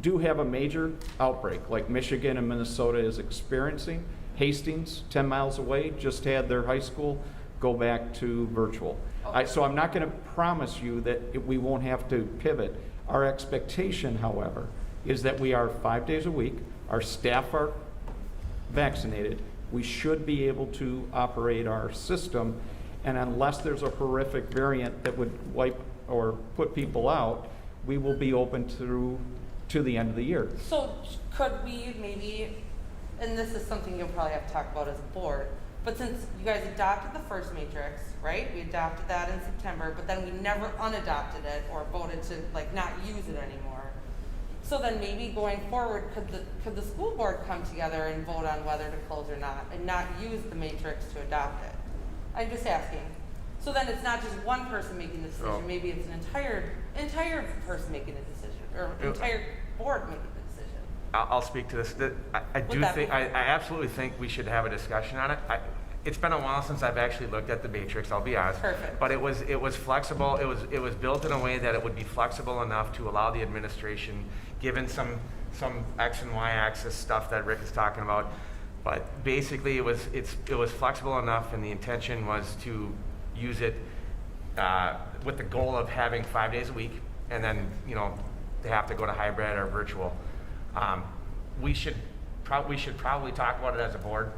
do have a major outbreak, like Michigan and Minnesota is experiencing, Hastings, 10 miles away, just had their high school go back to virtual. So I'm not going to promise you that we won't have to pivot. Our expectation, however, is that we are 5 days a week, our staff are vaccinated, we should be able to operate our system, and unless there's a horrific variant that would wipe or put people out, we will be open through to the end of the year. So could we maybe, and this is something you'll probably have to talk about as a board, but since you guys adopted the first matrix, right? We adopted that in September, but then we never unadopted it or voted to not use it anymore. So then maybe going forward, could the school board come together and vote on whether to close or not, and not use the matrix to adopt it? I'm just asking. So then it's not just one person making the decision, So- maybe it's an entire person making the decision, or entire board making the decision. I'll speak to this. I do that think, be- I absolutely think we should have a discussion on it. It's been a while since I've actually looked at the matrix, I'll be honest. Perfect. But it was flexible, it was built in a way that it would be flexible enough to allow the administration, given some X and Y axis stuff that Rick is talking about. But basically, it was flexible enough, and the intention was to use it with the goal of having 5 days a week, and then, they have to go to hybrid or virtual. We should probably talk about it as a board,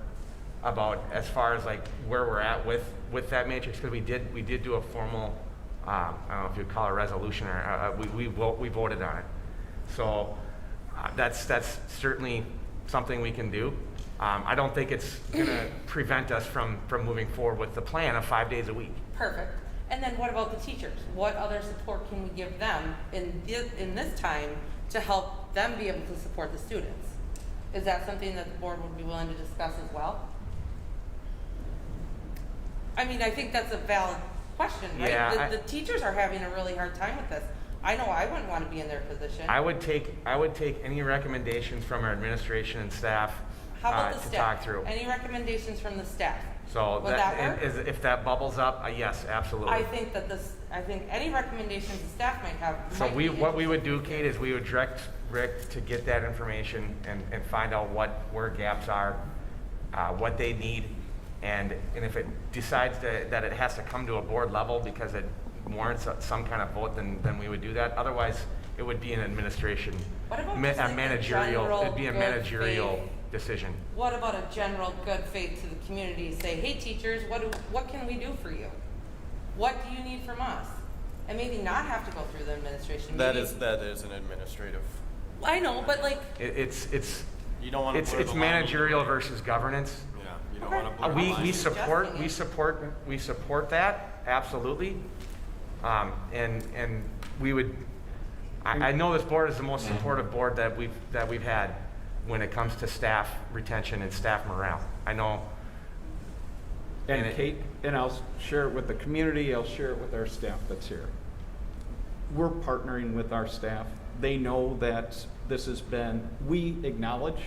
about as far as like where we're at with that matrix, because we did do a formal, I don't know if you'd call it a resolution, or we voted on it. So that's certainly something we can do. I don't think it's gonna prevent us from moving forward with the plan of 5 days a week. Perfect. And then what about the teachers? What other support can we give them in this time to help them be able to support the students? Is that something that the board would be willing to discuss as well? I mean, I think that's a valid question, right? Yeah, The teachers are having a really hard time with this. I know I wouldn't want to be in their position. I would take any recommendations from our administration and staff How about the to staff? talk through. Any recommendations from the staff? So Would that work? if that bubbles up, yes, absolutely. I think any recommendations the staff might have. So might be what we would interesting. do, Kate, is we would direct Rick to get that information and find out where gaps are, what they need, and if it decides that it has to come to a board level because it warrants some kind of vote, then we would do that. Otherwise, it would be an administration, What about a just like a managerial, general it'd be a good managerial faith? decision. What about a general good faith to the community? Say, hey teachers, what can we do for you? What do you need from us? And maybe not have to go through the administration. That Maybe- is an administrative. I know, but like, It's You don't want to. it's managerial versus governance. Yeah, you don't Okay. want to. We support that, absolutely. And we would, I know this board is the most supportive board that we've had when it comes to staff retention and staff morale. I know. And Kate, and I'll share it with the community, I'll share it with our staff that's here. We're partnering with our staff. They know that this has been, we acknowledge,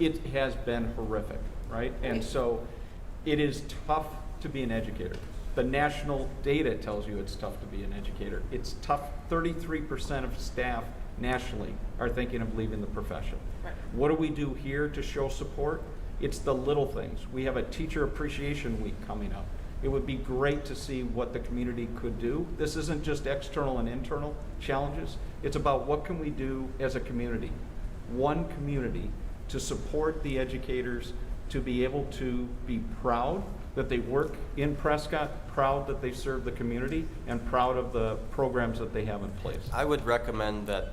it has been horrific, right? And so it is tough to be an educator. The national data tells you it's tough to be an educator. It's tough. 33% of staff nationally are thinking of leaving the profession. Right. What do we do here to show support? It's the little things. We have a teacher appreciation week coming up. It would be great to see what the community could do. This isn't just external and internal challenges. It's about what can we do as a community, one community, to support the educators, to be able to be proud that they work in Prescott, proud that they serve the community, and proud of the programs that they have in place. I would recommend that,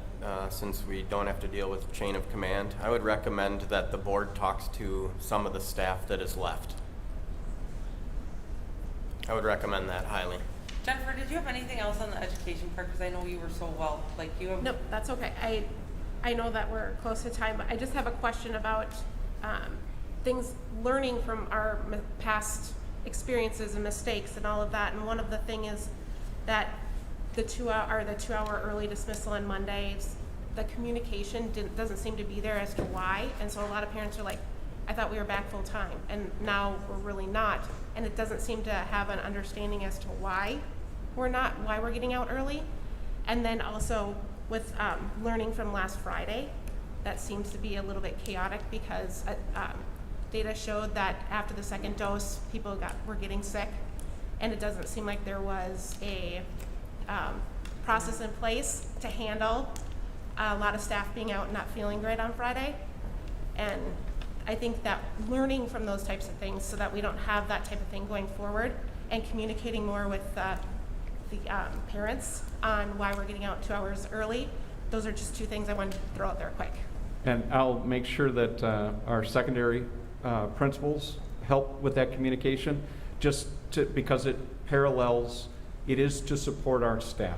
since we don't have to deal with chain of command, I would recommend that the board talks to some of the staff that is left. I would recommend that highly. Jennifer, did you have anything else on the education part? Because I know you were so well, like you have. Nope, that's okay. I know that we're close to time, but I just have a question about things, learning from our past experiences and mistakes and all of that. And one of the thing is that the 2 hour early dismissal on Mondays, the communication doesn't seem to be there as to why. And so a lot of parents are like, I thought we were back full time, and now we're really not. And it doesn't seem to have an understanding as to why we're getting out early. And then also with learning from last Friday, that seems to be a little bit chaotic because data showed that after the second dose, people were getting sick, and it doesn't seem like there was a process in place to handle a lot of staff being out and not feeling great on Friday. And I think that learning from those types of things so that we don't have that type of thing going forward, and communicating more with the parents on why we're getting out 2 hours early, those are just two things I wanted to throw out there quick. And I'll make sure that our secondary principals help with that communication, because it parallels, it is to support our staff.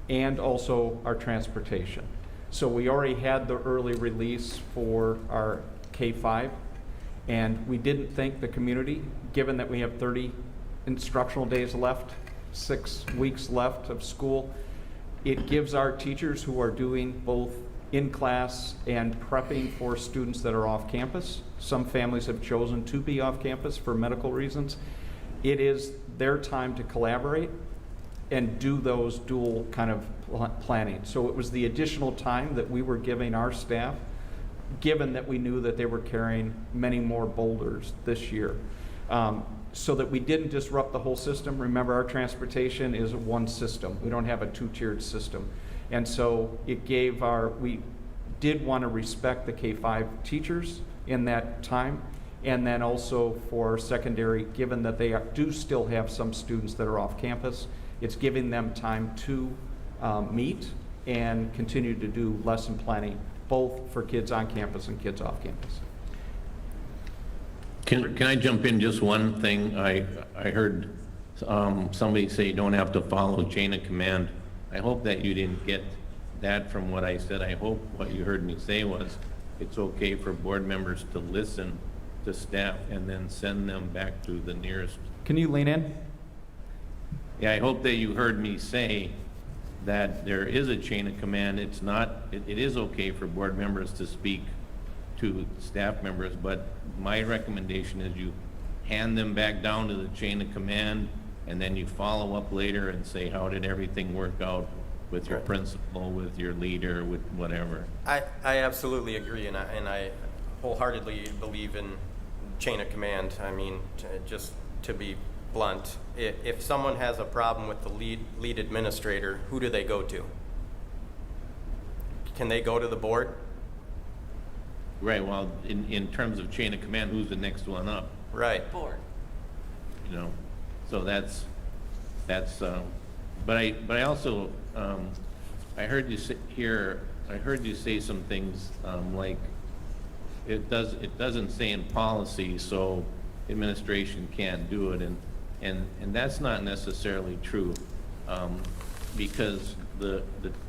and also our transportation. So we already had the early release for our K-5, and we didn't think the community, given that we have 30 instructional days left, 6 weeks left of school, it gives our teachers who are doing both in class and prepping for students that are off campus. Some families have chosen to be off campus for medical reasons. It is their time to collaborate and do those dual kind of planning. So it was the additional time that we were giving our staff, given that we knew that they were carrying many more boulders this year. So that we didn't disrupt the whole system. Remember, our transportation is one system. We don't have a two-tiered system. And so it gave we did want to respect the K-5 teachers in that time, and then also for secondary, given that they do still have some students that are off campus, it's giving them time to meet and continue to do lesson planning, both for kids on campus and kids off campus. Can I jump in just one thing? I heard somebody say you don't have to follow chain of command. I hope that you didn't get that from what I said. I hope what you heard me say was it's okay for board members to listen to staff and then send them back to the nearest. Can you lean in? Yeah, I hope that you heard me say that there is a chain of command. It's not, it is okay for board members to speak to staff members, but my recommendation is you hand them back down to the chain of command, and then you follow up later and say, how did everything work out with your principal, with your leader, with whatever? I absolutely agree, and I wholeheartedly believe in chain of command. I mean, just to be blunt, if someone has a problem with the lead administrator, who do they go to? Can they go to the board? Right, well, in terms of chain of command, who's the next one up? Right. Board. You know, so that's, but I also, I heard you say some things, like, it doesn't say in policy, so administration can't do it, and that's not necessarily true, because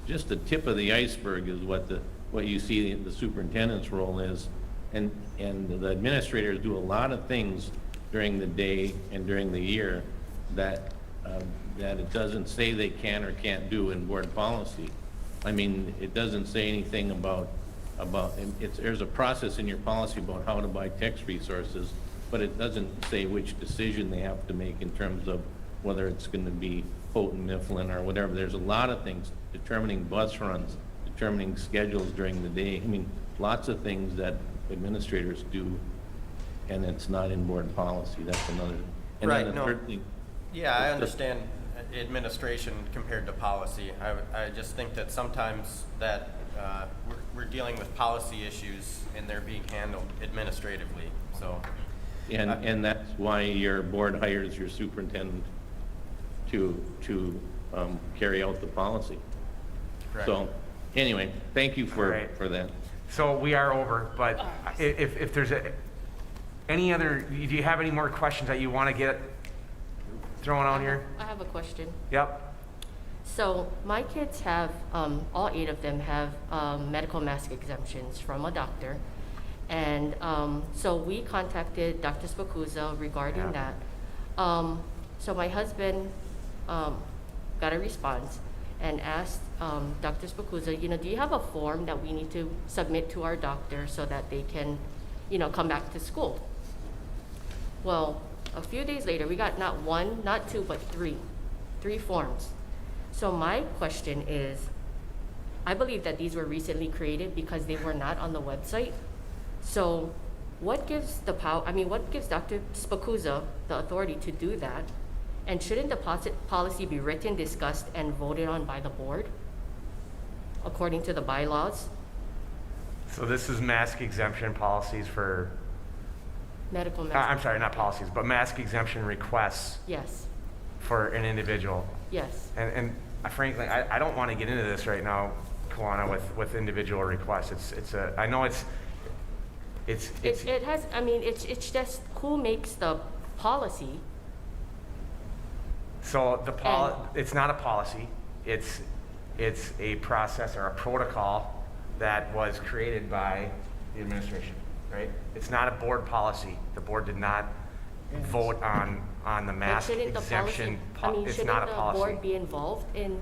just the tip of the iceberg is what you see the superintendent's role is, and the administrators do a lot of things during the day and during the year that it doesn't say they can or can't do in board policy. I mean, it doesn't say anything about there's a process in your policy about how to buy text resources, but it doesn't say which decision they have to make in terms of whether it's going to be potent Mifflin or whatever. There's a lot of things, determining bus runs, determining schedules during the day. I mean, lots of things that administrators do, and it's not in board policy. That's another. And Right, then the no. third thing, Yeah, I understand administration compared to policy. I just think that sometimes that we're dealing with policy issues and they're being handled administratively, so. and that's why your board hires your superintendent to carry out the policy. Correct. So, anyway, thank you All for right. that. So we are over, but if there's any other, do you have any more questions that you want to get thrown out here? I have a question. Yep. So my kids have, all 8 of them have medical mask exemptions from a doctor. And so we contacted Dr. Spacuzza regarding Yeah. that. So my husband got a response and asked Dr. Spacuzza, do you have a form that we need to submit to our doctor so that they can, come back to school? Well, a few days later, we got not 1, not 2, but 3 forms. So my question is, I believe that these were recently created because they were not on the website. So what gives Dr. Spacuzza the authority to do that? And shouldn't the policy be written, discussed, and voted on by the board according to the bylaws? So this is mask exemption policies for, Medical mask. I'm sorry, not policies, but mask exemption requests Yes, for an individual. yes. And frankly, I don't want to get into this right now, Kawana, with individual requests. I know it's It's just who makes the policy. so it's not a policy. It's It's a process or a protocol that was created by the administration, right? It's not a board policy. The board did not vote on the But mask shouldn't the exemption. It's shouldn't not a the policy. board be involved in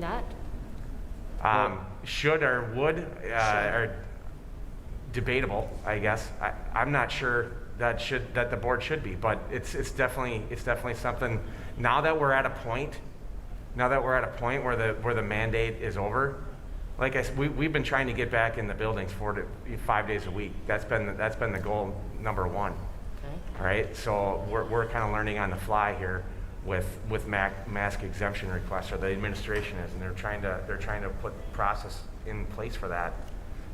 that? Should or would, are debatable, I guess. I'm not sure that the board should be, but it's definitely something. Now that we're at a point where the mandate is over, like I said, we've been trying to get back in the buildings 4 to 5 days a week. That's been the goal number one. Okay. All right, so we're kind of learning on the fly here with mask exemption requests, or the administration is, and they're trying to put process in place for that.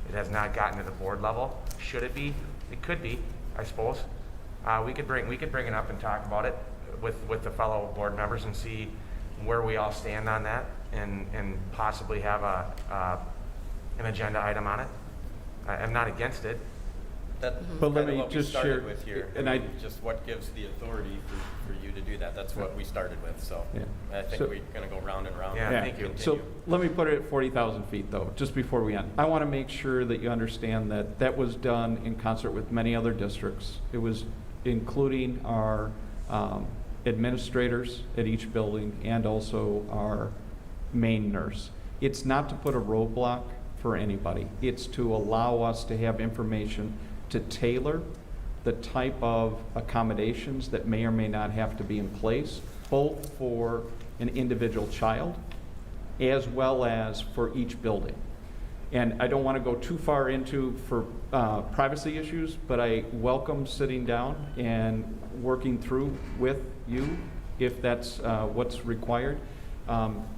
It has not gotten to the board level. Should it be? It could be, I suppose. We could bring it up and talk about it with the fellow board members and see where we all stand on that, and possibly have an agenda item on it. I'm not against it. That's But let kind of me what we just started share- with here. and I mean, just what gives the authority for you to do that. That's what we started with, so Yeah. I think So- we're going to go round and round. Yeah, and thank you. So continue. let me put it at 40,000 feet though, just before we end. I want to make sure that you understand that that was done in concert with many other districts. It was including our administrators at each building and also our main nurse. It's not to put a roadblock for anybody. It's to allow us to have information to tailor the type of accommodations that may or may not have to be in place, both for an individual child as well as for each building. And I don't want to go too far into for privacy issues, but I welcome sitting down and working through with you if that's what's required,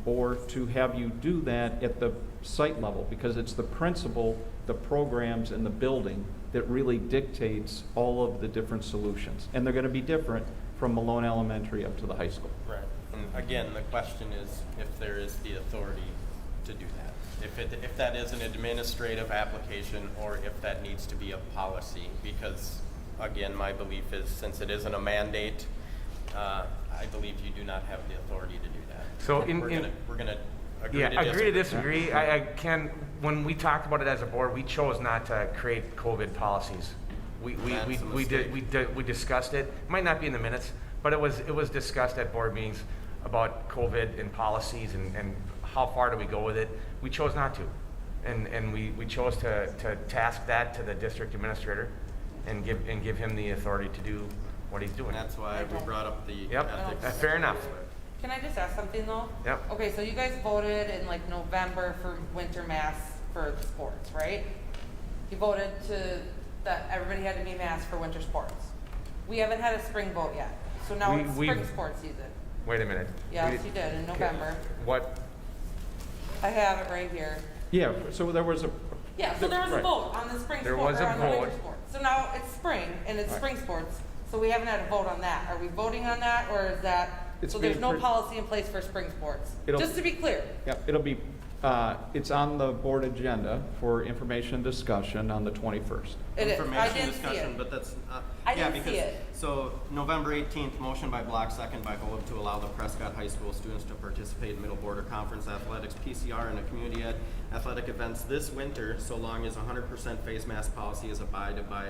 or to have you do that at the site level, because it's the principal, the programs, and the building that really dictates all of the different solutions. And they're going to be different from Malone Elementary up to the high school. Right. And again, the question is if there is the authority to do that. If that is an administrative application, or if that needs to be a policy. Because, again, my belief is, since it isn't a mandate, I believe you do not have the authority to do that. So we're gonna agree Yeah, to disagree. agree to disagree. When we talked about it as a board, we chose not to create COVID policies. We discussed it. It might not be in the minutes, but it was discussed at board meetings about COVID and policies and how far do we go with it. We chose not to. And we chose to task that to the district administrator and give him the authority to do what he's doing. And that's why we brought up the Yep, ethics. fair enough. Can I just ask something though? Yep. Okay, so you guys voted in like November for winter masks for the sports, right? You voted that everybody had to be masked for winter sports. We haven't had a spring vote yet, so now it's spring sports season. Wait a minute. Yes, you did in November. What? I have it right here. Yeah, so there was a, Yeah, so there was a Right. vote on the spring There sport, was or a on the winter vote. sports. So now it's spring, and it's Right. spring sports, so we haven't had a vote on that. Are we voting on that, or is that, It's so there's being no pre- policy in place for spring sports? It'll- Just to be clear. yeah, it'll be, it's on the board agenda for information and discussion on the 21st. It is. I Information didn't see discussion, it. but that's, I yeah, didn't see because, it. so November 18th, motion by Block, second by Holub, to allow the Prescott High School students to participate in Middle Border Conference Athletics, PCR, and the community athletic events this winter, so long as 100% face mask policy is abided by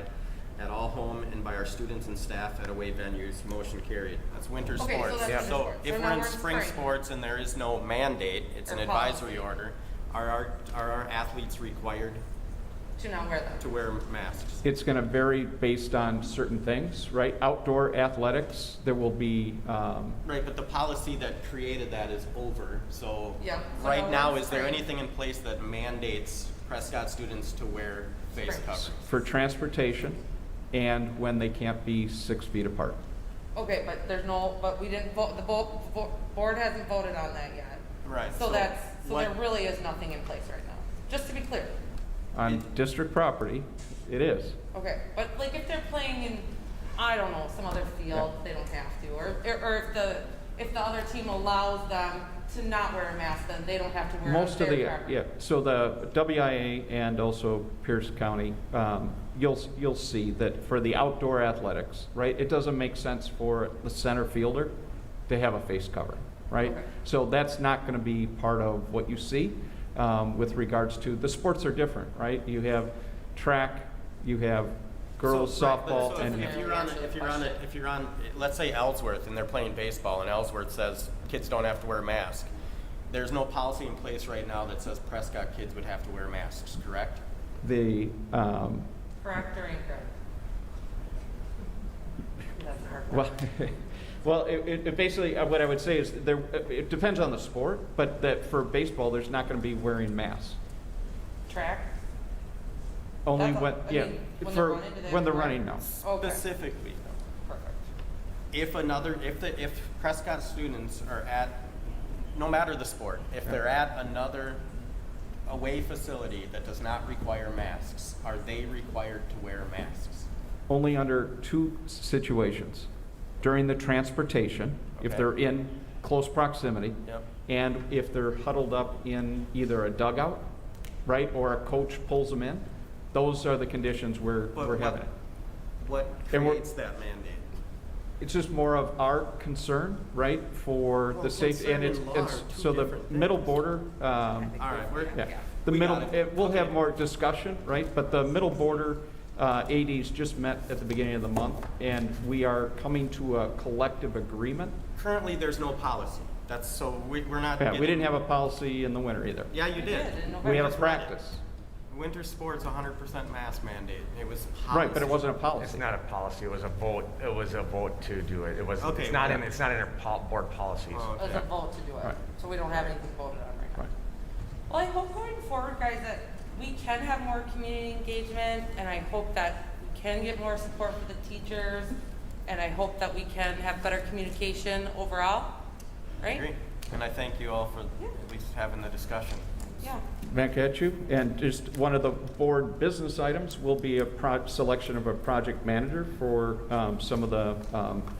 at all home and by our students and staff at away venues. Motion carried. That's winter Okay, so sports. that's Yeah. winter So sports. if So we're now in in spring sports and there is no mandate, it's an Or advisory policy. order, are our athletes required To not wear them. to wear masks? It's going to vary based on certain things, right? Outdoor athletics, there will be, Right, but the policy that created that is over, so. Yeah, so Right now now, we're is there spring. anything in place that mandates Prescott students to wear face Spring. coverings? for transportation and when they can't be 6 feet apart. Okay, but there's no, but we didn't vote, the board hasn't voted on that yet. Right. So there what- really is nothing in place right now, just to be clear. On district property, it is. Okay, but like if they're playing in, I don't know, some other field, they don't have to, or if the other team allows them to not wear a mask, then they don't have to wear it on Most of the, their property. yeah, so the WIA and also Pierce County, you'll see that for the outdoor athletics, right, it doesn't make sense for the center fielder to have a face covering. right? Okay. So that's not going to be part of what you see with regards to, the sports are different, right? You have track, you have girls So, right, but softball, so and if you're on, let's say Ellsworth, and they're playing baseball, and Ellsworth says kids don't have to wear a mask. There's no policy in place right now that says Prescott kids would have to wear masks, correct? the, Correct or incorrect? That's a hard well, question. well, it basically, what I would say is there, it depends on the sport, but that for baseball, there's not going to be wearing masks. Track? Only That's all- when, I yeah, mean, when they're for, running, do they when have they're to wear- running, no. Okay. Specifically, though. Perfect. If Prescott students are at, no matter the sport, if they're at another away facility that does not require masks, are they required to wear masks? Only under two situations. During the transportation, if Okay. they're in close proximity, Yep. and if they're huddled up in either a dugout, right, or a coach pulls them in, those are the conditions we're having it. What And we're- creates that mandate? It's just more of our concern, right, for Well, the safety, and concern and law it's, are two so the different middle things. border, All right, yeah. The We middle, got it. we'll have Okay. more discussion, right, but the middle border ADs just met at the beginning of the month, and we are coming to a collective agreement. Currently, there's no policy. That's, so we're not. Yeah, we didn't have a policy in the winter either. Yeah, you We did. did, and We have a just read it. practice. Winter sports, 100% mask mandate. It was policy. Right, but it wasn't a It's policy. not a policy, it was a vote, it was a vote to do it. It was, Okay, it's not in, well- it's not in our board policies. Oh, It was okay. a vote to do it, Right. so we don't have anything voted on right now. Right. Well, I hope going forward, guys, that we can have more community engagement, and I hope that we can get more support for the teachers, and I hope that we can have better communication overall, I agree. right? And I thank you all for Yeah. at least having the discussion. Yeah. Back at you. And just one of the board business items will be a selection of a project manager for some of the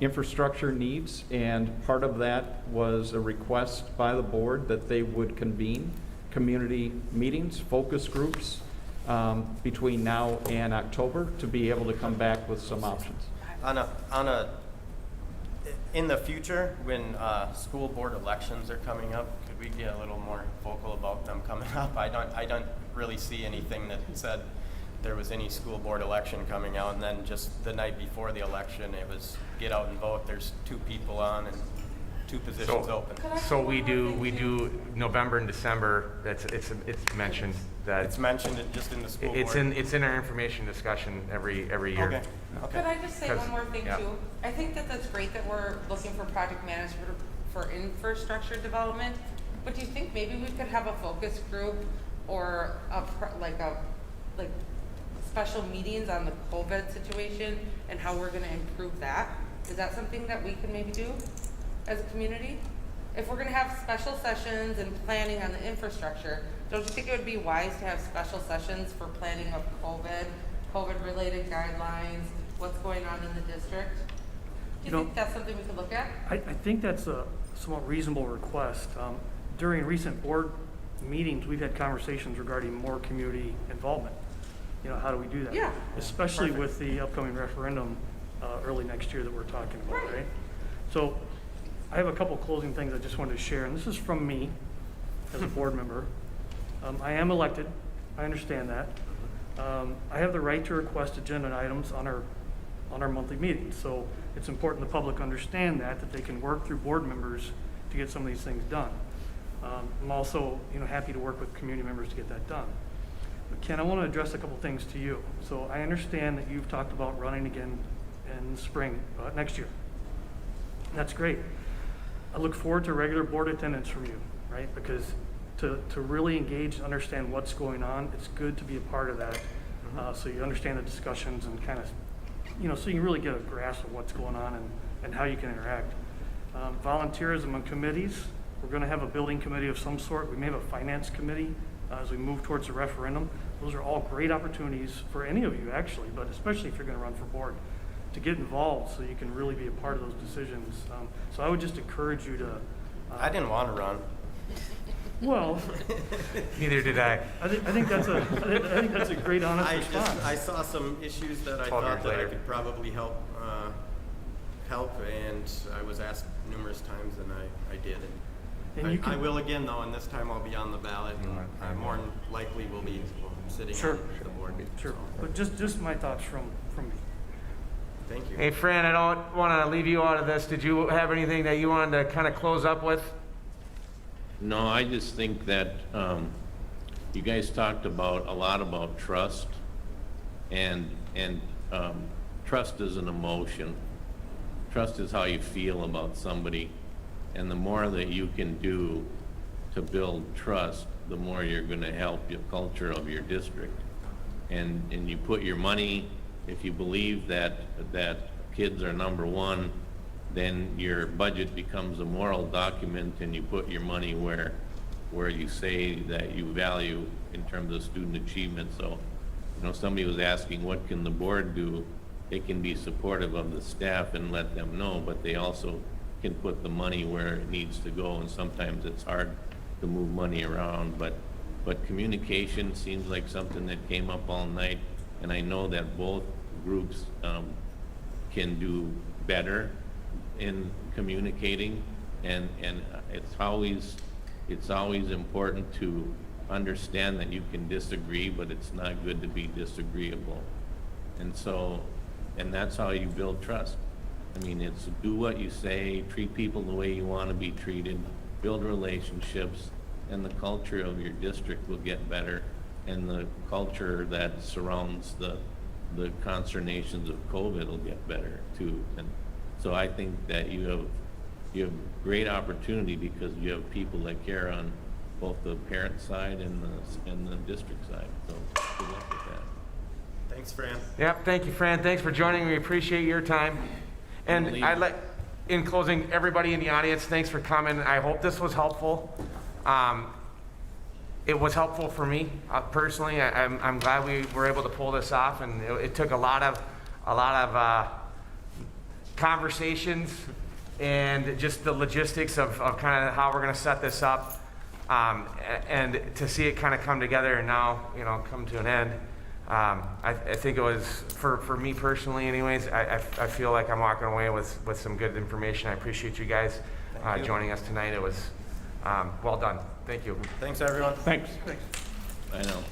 infrastructure needs. And part of that was a request by the board that they would convene community meetings, focus groups between now and October to be able to come back with some options. In the future, when school board elections are coming up, could we get a little more vocal about them coming up? I don't really see anything that said there was any school board election coming out, and then just the night before the election, it was get out and vote. There's 2 people on and 2 positions open. So we do November and December, it's mentioned that. It's mentioned just in the school board. It's in our information discussion every year. Okay. Could I just say Because- one more thing yeah. too? I think that that's great that we're looking for project management for infrastructure development, but do you think maybe we could have a focus group or like special meetings on the COVID situation and how we're gonna improve that? Is that something that we can maybe do as a community? If we're gonna have special sessions and planning on the infrastructure, don't you think it would be wise to have special sessions for planning of COVID-related guidelines, what's going on in the district? Do you You know- think that's something we could look at? I think that's a somewhat reasonable request. During recent board meetings, we've had conversations regarding more community involvement. You know, how do we do that? Yeah. Especially with the upcoming referendum early next year that we're talking about, Right. right? So I have a couple closing things I just wanted to share, and this is from me as a board member. I am elected, I understand that. I have the right to request agenda items on our monthly meetings, so it's important the public understand that they can work through board members to get some of these things done. I'm also, happy to work with community members to get that done. But Ken, I want to address a couple things to you. So I understand that you've talked about running again in spring, next year. That's great. I look forward to regular board attendance from you, right? Because to really engage and understand what's going on, it's good to be a part of that. So you understand the discussions and kind of, so you really get a grasp of what's going on and how you can interact. Volunteerism on committees. We're going to have a building committee of some sort. We may have a finance committee as we move towards the referendum. Those are all great opportunities for any of you, actually, but especially if you're going to run for board, to get involved so you can really be a part of those decisions. So I would just encourage you to. I didn't want to run. Well, Neither did I. I think that's a great honest response. I saw some issues that I 12 thought years that I later. could probably help, and I was asked numerous times, and I did. And And you I can, will again, though, and this time I'll be on the ballot, and I more than likely will be sitting Sure. on the board. sure, So, but just my thoughts from me. Thank you. Hey, Fran, I don't want to leave you out of this. Did you have anything that you wanted to kind of close up with? No, I just think that you guys talked a lot about trust, and trust is an emotion. Trust is how you feel about somebody, and the more that you can do to build trust, the more you're going to help the culture of your district. And you put your money, if you believe that kids are number one, then your budget becomes a moral document, and you put your money where you say that you value in terms of student achievement. So, somebody was asking, what can the board do? They can be supportive of the staff and let them know, but they also can put the money where it needs to go, and sometimes it's hard to move money around, but communication seems like something that came up all night, and I know that both groups can do better in communicating, and it's always important to understand that you can disagree, but it's not good to be disagreeable. And that's how you build trust. I mean, it's do what you say, treat people the way you want to be treated, build relationships, and the culture of your district will get better, and the culture that surrounds the consternations of COVID will get better too. And so I think that you have great opportunity because you have people that care on both the parent side and the district side. So good luck with that. Thanks, Fran. Yep, thank you, Fran. Thanks for joining. We appreciate your time. And in closing, everybody in the audience, thanks for coming. I hope this was helpful. It was helpful for me personally. I'm glad we were able to pull this off, and it took a lot of conversations and just the logistics of kind of how we're going to set this up, and to see it kind of come together and now come to an end. I think it was for me personally, anyways. I feel like I'm walking away with some good information. I appreciate you guys joining us tonight. It was well done. Thank you. Thanks, everyone. Thanks. I know.